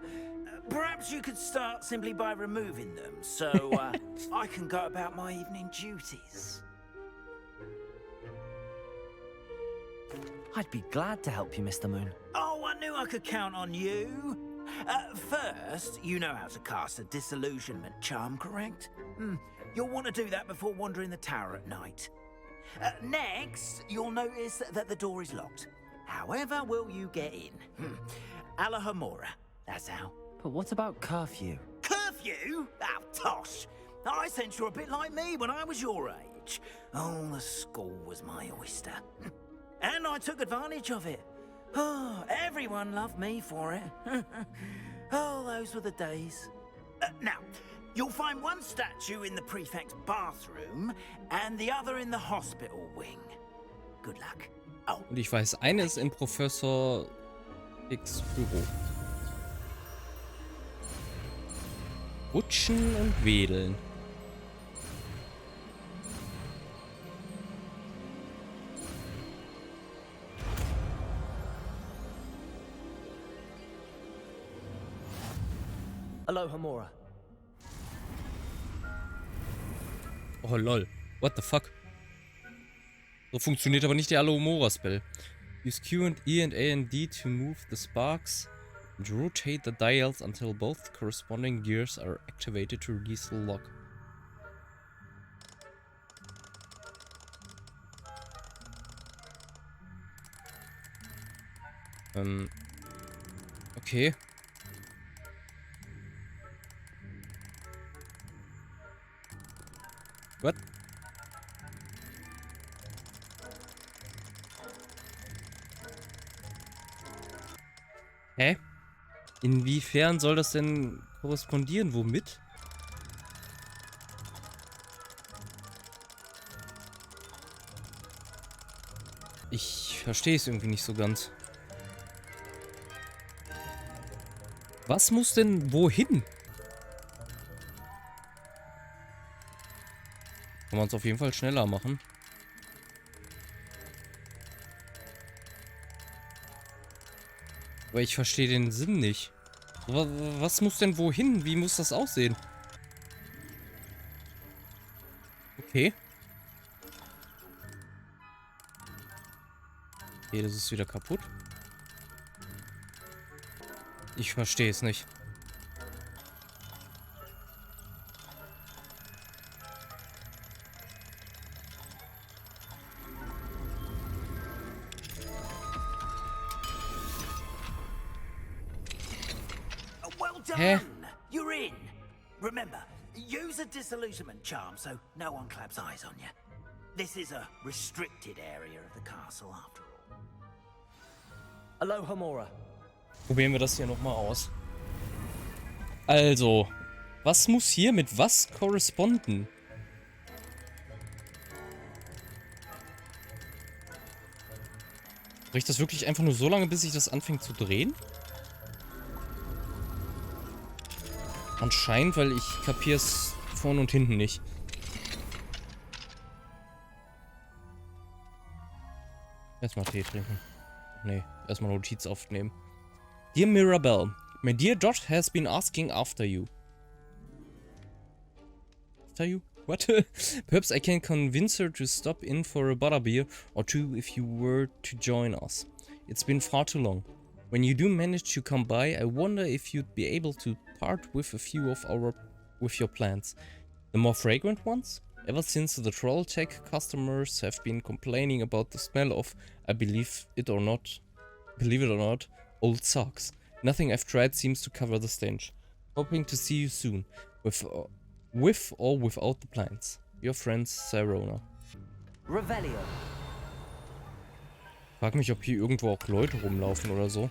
Perhaps you could start simply by removing them, so I can go about my evening duties. I'd be glad to help you, Mr. Moon. Oh, I knew I could count on you. First, you know how to cast a disillusionment charm, correct? You'll want to do that before wandering the tower at night. Next, you'll notice that the door is locked. However will you get in? Alohomora, that's how. But what about curfew? Curfew? Oh, tosh. I sense you're a bit like me when I was your age. Oh, the school was my oyster. And I took advantage of it. Oh, everyone loved me for it. Oh, those were the days. Now, you'll find one statue in the prefect's bathroom and the other in the hospital wing. Good luck. Oh. Und ich weiß, eine ist in Professor X Büro. Rutschen und wedeln. Alohomora. Oh lol. What the fuck? So funktioniert aber nicht der Alohomora-Spell. Use Q and E and A and D to move the sparks and rotate the dials until both corresponding gears are activated to release the lock. Okay. What? Hä? Inwiefern soll das denn korrespondieren? Womit? Ich verstehe es irgendwie nicht so ganz. Was muss denn wohin? Kann man es auf jeden Fall schneller machen. Aber ich verstehe den Sinn nicht. Was muss denn wohin? Wie muss das aussehen? Okay. Okay, das ist wieder kaputt. Ich verstehe es nicht. Done. You're in. Remember, use a disillusionment charm so no one claps eyes on you. This is a restricted area of the castle after all. Alohomora. Probieren wir das hier nochmal aus. Also, was muss hier mit was korresponden? Soll ich das wirklich einfach nur so lange, bis sich das anfängt zu drehen? Anscheinend, weil ich kapier's vorne und hinten nicht. Erstmal Tee trinken. Nee, erstmal Notiz aufnehmen. Dear Mirabelle, my dear Doch has been asking after you. After you? What? Perhaps I can convince her to stop in for a butterbeer or two if you were to join us. It's been far too long. When you do manage to come by, I wonder if you'd be able to part with a few of your plants. The more fragrant ones? Ever since the troll tech customers have been complaining about the smell of, I believe it or not, old socks. Nothing I've tried seems to cover the stench. Hoping to see you soon, with or without the plants. Your friends, Sirona. Revelio. Frag mich, ob hier irgendwo auch Leute rumlaufen oder so.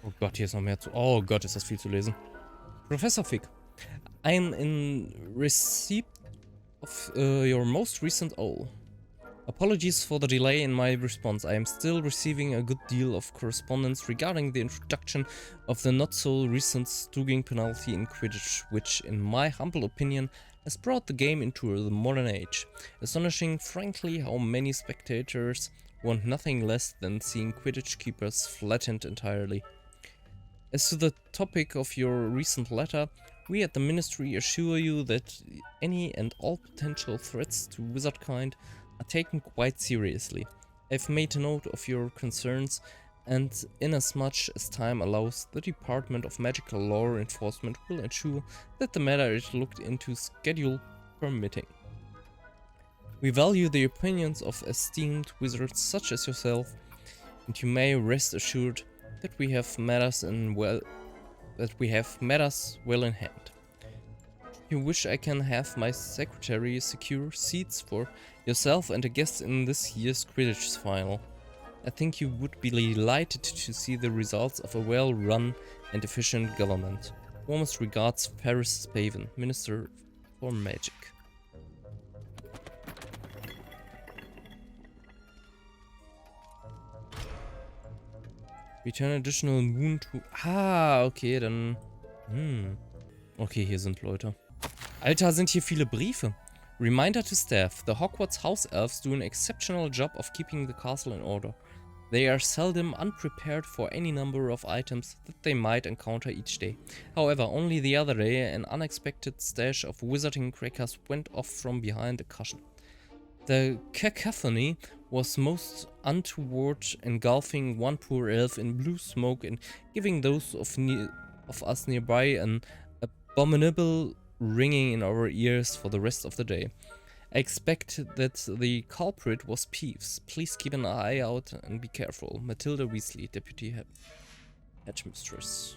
Oh Gott, hier ist noch mehr zu... Oh Gott, ist das viel zu lesen. Professor Fick. I am in receipt of your most recent OL. Apologies for the delay in my response. I am still receiving a good deal of correspondence regarding the introduction of the not-so-recent Stuging penalty in Quidditch, which, in my humble opinion, has brought the game into the modern age. Astonishing, frankly, how many spectators want nothing less than seeing Quidditch keepers flattened entirely. As to the topic of your recent letter, we at the Ministry assure you that any and all potential threats to wizardkind are taken quite seriously. I've made a note of your concerns, and inasmuch as time allows, the Department of Magical Law Enforcement will ensure that the matter is looked into, schedule permitting. We value the opinions of esteemed wizards such as yourself, and you may rest assured that we have matters well in hand. You wish I can have my secretary secure seats for yourself and a guest in this year's Quidditch final. I think you would be delighted to see the results of a well-run and efficient government. Warmest regards, Paris Spaven, Minister for Magic. Return additional moon to... Ah, okay, dann... Okay, hier sind Leute. Alter, sind hier viele Briefe. Reminder to staff. The Hogwarts house elves do an exceptional job of keeping the castle in order. They are seldom unprepared for any number of items that they might encounter each day. However, only the other day, an unexpected stash of wizarding crackers went off from behind the cushion. The cacophony was most untoward, engulfing one poor elf in blue smoke and giving those of us nearby an abominable ringing in our ears for the rest of the day. I expect that the culprit was Peeves. Please keep an eye out and be careful. Matilda Weasley, Deputy Headmistress.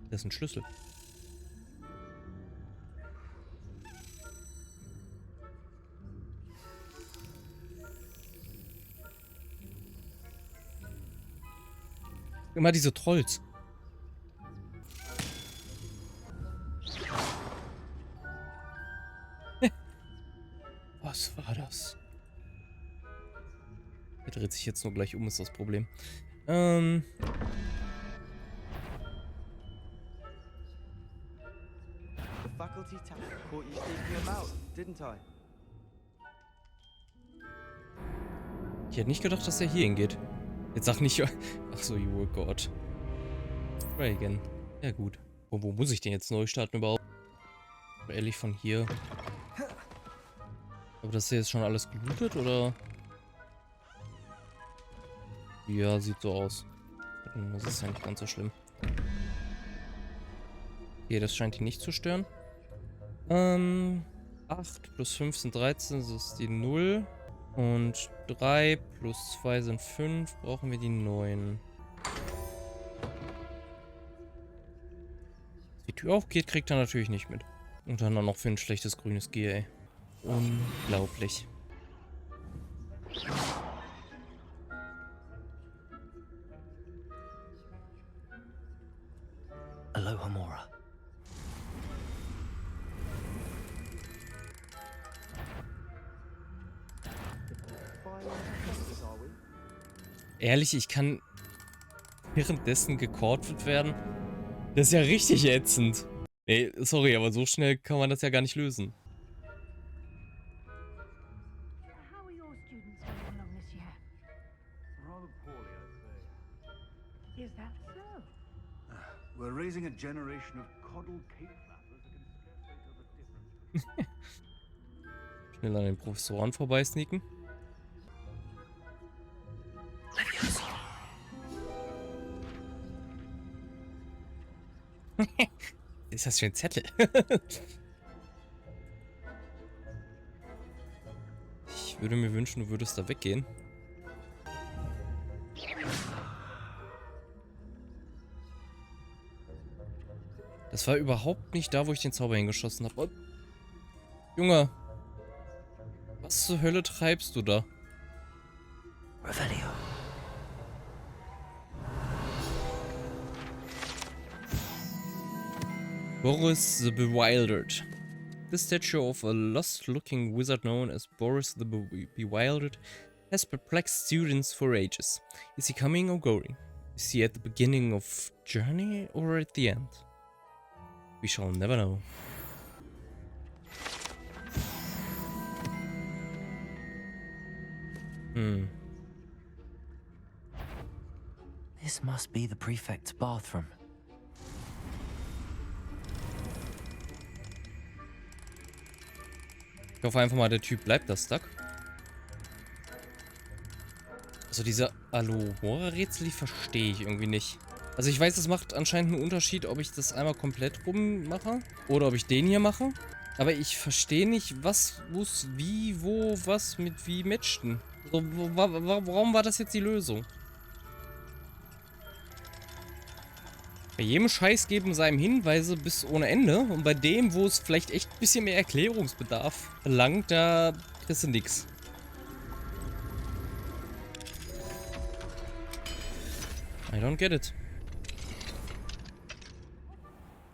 Das ist ein Schlüssel. Immer diese Trolls. Was war das? Er dreht sich jetzt nur gleich um, ist das Problem. The faculty task caught you sneaking about, didn't I? Ich hätte nicht gedacht, dass er hier hingeht. Jetzt sag nicht... Ach so, you were God. Try again. Ja gut. Wo muss ich denn jetzt neu starten überhaupt? Ehrlich, von hier. Aber das ist jetzt schon alles gelootet, oder? Ja, sieht so aus. Das ist ja nicht ganz so schlimm. Okay, das scheint ihn nicht zu stören. 8 plus 5 sind 13, das ist die 0. Und 3 plus 2 sind 5, brauchen wir die 9. Die Tür aufgeht, kriegt er natürlich nicht mit. Und dann noch für ein schlechtes grünes Gier, ey. Unglaublich. Alohomora. Ehrlich, ich kann währenddessen gekortet werden. Das ist ja richtig ätzend. Ey, sorry, aber so schnell kann man das ja gar nicht lösen. How are your students getting along this year? Rather poorly, I'd say. Is that so? We're raising a generation of coddled cape flappers who can scarcely tell the difference. Schnell an den Professoren vorbeisneaken. Ist das für ein Zettel? Ich würde mir wünschen, du würdest da weggehen. Das war überhaupt nicht da, wo ich den Zauber hingeschossen habe. Junge. Was zur Hölle treibst du da? Revelio. Boris the Bewildered. The statue of a lost-looking wizard known as Boris the Bewildered has perplexed students for ages. Is he coming or going? Is he at the beginning of journey or at the end? We shall never know. This must be the prefect's bathroom. Ich hoffe einfach mal, der Typ bleibt da stuck. Also diese Alohomora-Rätsel, die verstehe ich irgendwie nicht. Also ich weiß, es macht anscheinend einen Unterschied, ob ich das einmal komplett rummache oder ob ich den hier mache. Aber ich verstehe nicht, was muss wie, wo, was mit wie matchten. So, warum war das jetzt die Lösung? Bei jedem Scheiß geben sie einem Hinweise bis ohne Ende. Und bei dem, wo es vielleicht echt ein bisschen mehr Erklärungsbedarf verlangt, da kriegst du nix. I don't get it.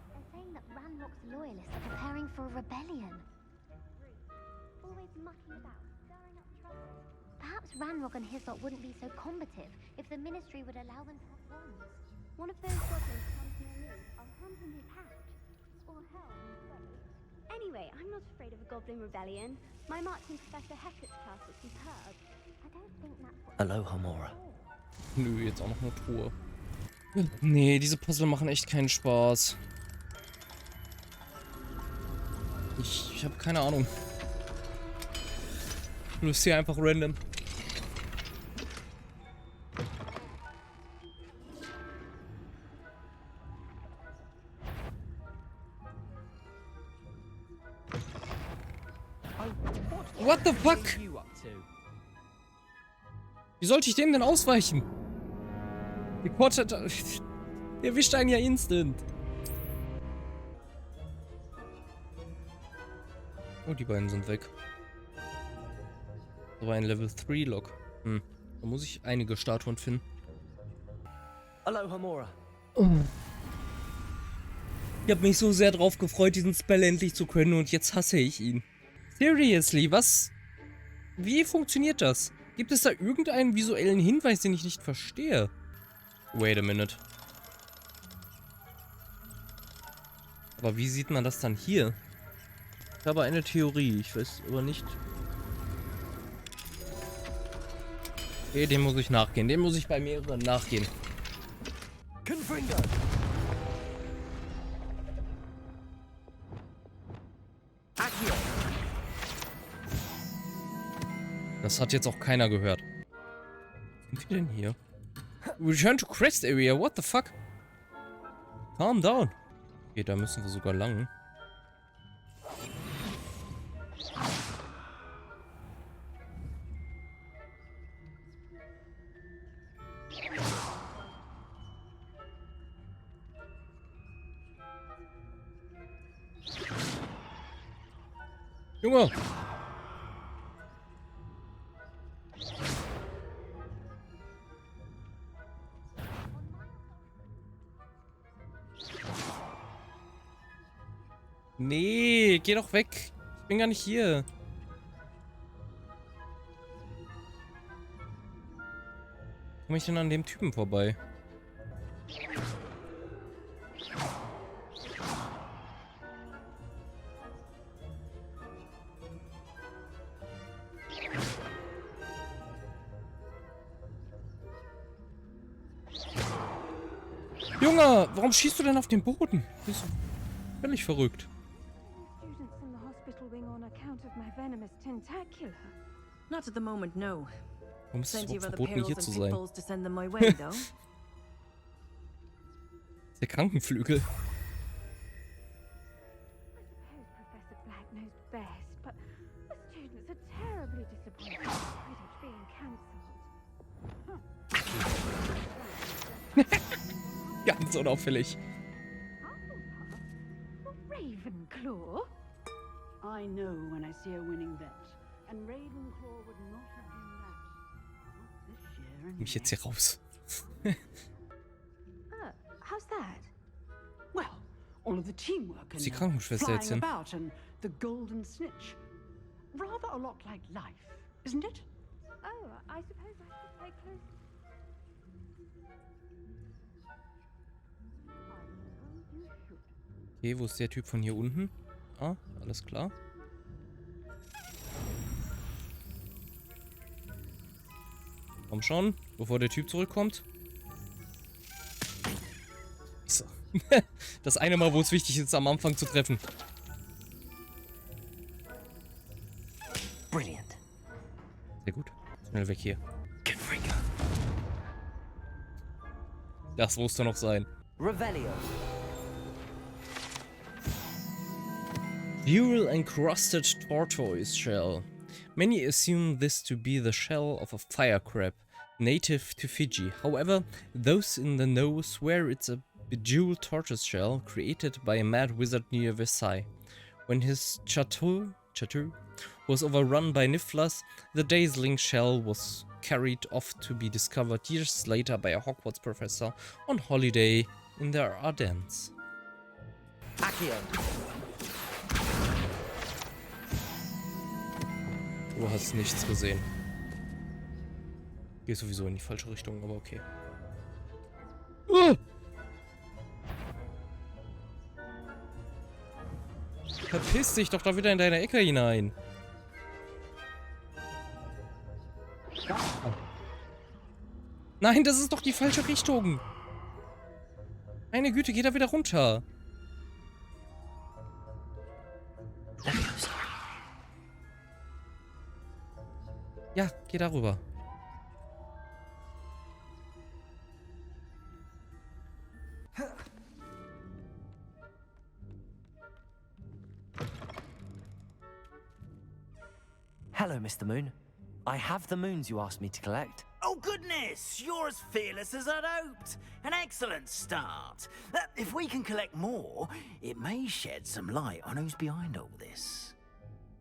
They're saying that Ranrock's loyalists are preparing for a rebellion. Always mucking about, stirring up trouble. Perhaps Ranrock and his lot wouldn't be so combative if the Ministry would allow them to have wands. One of those goblins comes near me, I'll hunt in his hat. Or hell, anyway, I'm not afraid of a goblin rebellion. My march in Professor Hecat's class was superb. I don't think that's what... Alohomora. Nö, jetzt auch noch eine Truhe. Nee, diese Puzzle machen echt keinen Spaß. Ich habe keine Ahnung. Du bist hier einfach random. What the fuck? Wie sollte ich dem denn ausweichen? Der Quad hat... Der erwischt einen ja instant. Oh, die beiden sind weg. Aber ein Level 3 Lock. Da muss ich einige Statuen finden. Alohomora. Oh. Ich habe mich so sehr drauf gefreut, diesen Spell endlich zu können und jetzt hasse ich ihn. Seriously, was? Wie funktioniert das? Gibt es da irgendeinen visuellen Hinweis, den ich nicht verstehe? Wait a minute. Aber wie sieht man das dann hier? Ich habe eine Theorie, ich weiß aber nicht. Okay, dem muss ich nachgehen. Dem muss ich bei mehreren nachgehen. Das hat jetzt auch keiner gehört. Was sind wir denn hier? Return to Crest Area, what the fuck? Calm down. Okay, da müssen wir sogar lang. Junge! Nee, geh doch weg. Ich bin gar nicht hier. Komme ich denn an dem Typen vorbei? Junge, warum schießt du denn auf den Boden? Das ist völlig verrückt. Not at the moment, no. Warum ist es Plenty of überhaupt other verboten, hier perils zu and sein? pitfalls to send them my way, though. Der Krankenflügel. knows best, but the students are terribly disappointed with Quidditch being cancelled. Ganz unauffällig. Ravenclaw? I know when I see a winning bet, and Ravenclaw would not have done that. Not this year. Mich jetzt hier raus. How's that? Well, all of the teamwork and Die Krankenschwester jetzt flying hin. about and the golden snitch. Rather a lot like life, isn't it? Oh, I suppose I should stay close. Okay, wo ist der Typ von hier unten? Ah, alles klar. Komm schon, bevor der Typ zurückkommt. So. Das eine Mal, wo es wichtig ist, am Anfang zu treffen. Brilliant. Sehr gut. Schnell weg hier. Das musste noch sein. Revelio. Jewel encrusted tortoise shell. Many assume this to be the shell of a fire crab, native to Fiji. However, those in the know swear it's a bejeweled tortoise shell created by a mad wizard near Versailles. When his chateau was overrun by nifflers, the dazzling shell was carried off to be discovered years later by a Hogwarts professor on holiday in the Ardennes. Accio. Du hast nichts gesehen. Geht sowieso in die falsche Richtung, aber okay. Verpiss dich doch da wieder in deine Ecke hinein. Nein, das ist doch die falsche Richtung. Meine Güte, geh da wieder runter. Ja, geh darüber. Hello, Mr. Moon. I have the moons you asked me to collect. Oh, goodness! You're as fearless as I'd hoped. An excellent start. If we can collect more, it may shed some light on who's behind all this.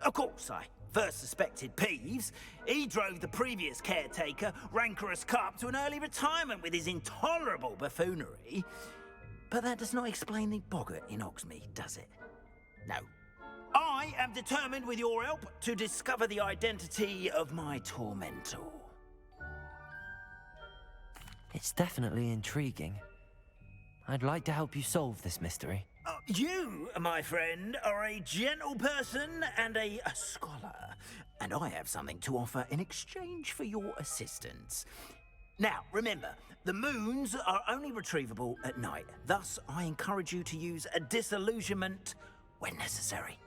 Of course, I first suspected Peeves. He drove the previous caretaker, rancorous Carp, to an early retirement with his intolerable buffoonery. But that does not explain the boggart in Hogsmeade, does it? No. I am determined, with your help, to discover the identity of my tormentor. It's definitely intriguing. I'd like to help you solve this mystery. You, my friend, are a gentle person and a scholar, and I have something to offer in exchange for your assistance. Now, remember, the moons are only retrievable at night. Thus, I encourage you to use a disillusionment when necessary.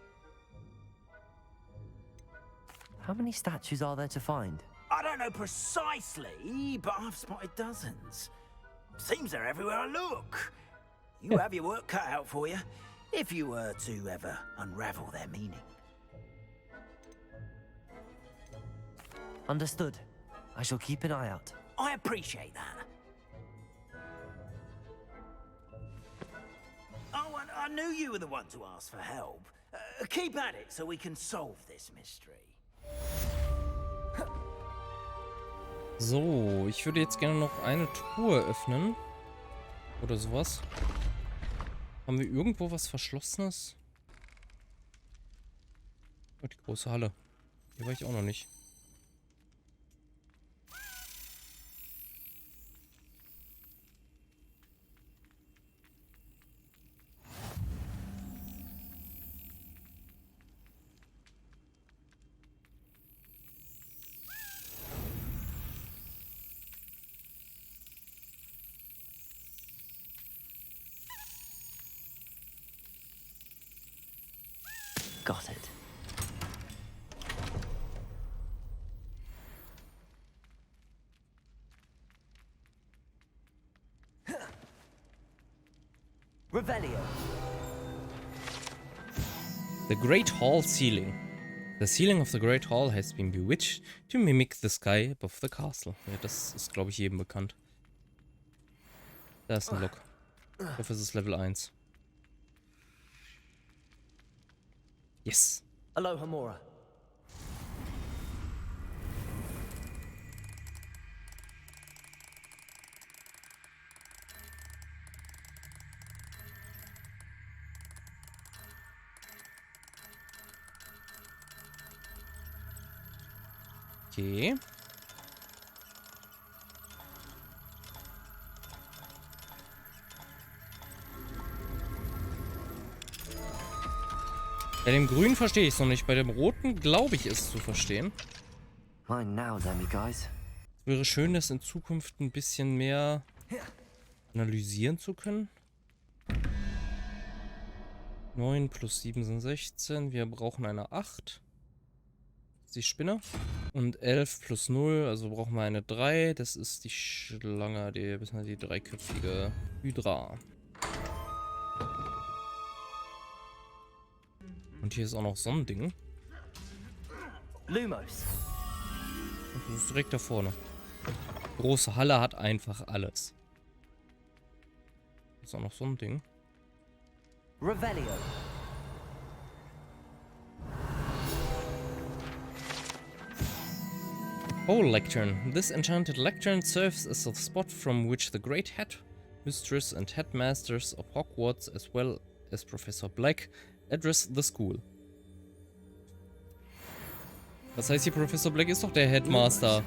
How many statues are there to find? I don't know precisely, but I've spotted dozens. Seems they're everywhere I look. You have your work cut out for you, if you were to ever unravel their meaning. Understood. I shall keep an eye out. I appreciate that. Oh, and I knew you were the one to ask for help. Keep at it so we can solve this mystery. So, ich würde jetzt gerne noch eine Truhe öffnen. Oder sowas. Haben wir irgendwo was Verschlossenes? Oh, die große Halle. Hier war ich auch noch nicht. Got it. Revelio. The Great Hall Ceiling. The ceiling of the Great Hall has been bewitched to mimic the sky above the castle. Ja, das ist, glaube ich, jedem bekannt. Da ist ein Log. Ich hoffe, es ist Level 1. Yes. Alohomora. Okay. Bei dem Grünen verstehe ich es noch nicht. Bei dem Roten glaube ich es zu verstehen. Mine now, dummy guys. Es wäre schön, das in Zukunft ein bisschen mehr analysieren zu können. 9 plus 7 sind 16. Wir brauchen eine 8. Das ist die Spinne. Und 11 plus 0, also brauchen wir eine 3. Das ist die Schlange, die dreiköpfige Hydra. Und hier ist auch noch so ein Ding. Lumos. Das ist direkt da vorne. Große Halle hat einfach alles. Das ist auch noch so ein Ding. Revelio. Oh, lectern. This enchanted lectern serves as a spot from which the great headmistress and headmasters of Hogwarts, as well as Professor Black, address the school. Das heißt, hier Professor Black ist doch der Headmaster.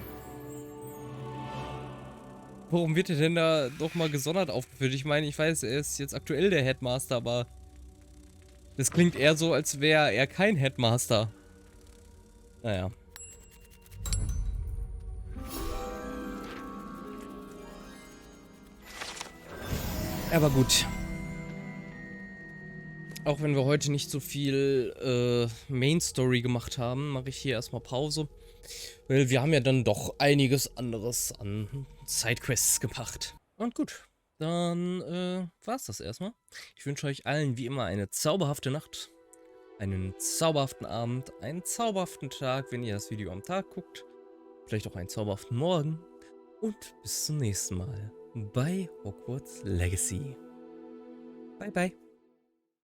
Warum wird er denn da doch mal gesondert aufgeführt? Ich meine, ich weiß, er ist jetzt aktuell der Headmaster, aber das klingt eher so, als wäre er kein Headmaster. Naja. Aber gut. Auch wenn wir heute nicht so viel Main Story gemacht haben, mache ich hier erstmal Pause. Weil wir haben ja dann doch einiges anderes an Sidequests gemacht. Und gut, dann war's das erstmal. Ich wünsche euch allen wie immer eine zauberhafte Nacht, einen zauberhaften Abend, einen zauberhaften Tag, wenn ihr das Video am Tag guckt. Vielleicht auch einen zauberhaften Morgen. Und bis zum nächsten Mal bei Hogwarts Legacy. Bye, bye.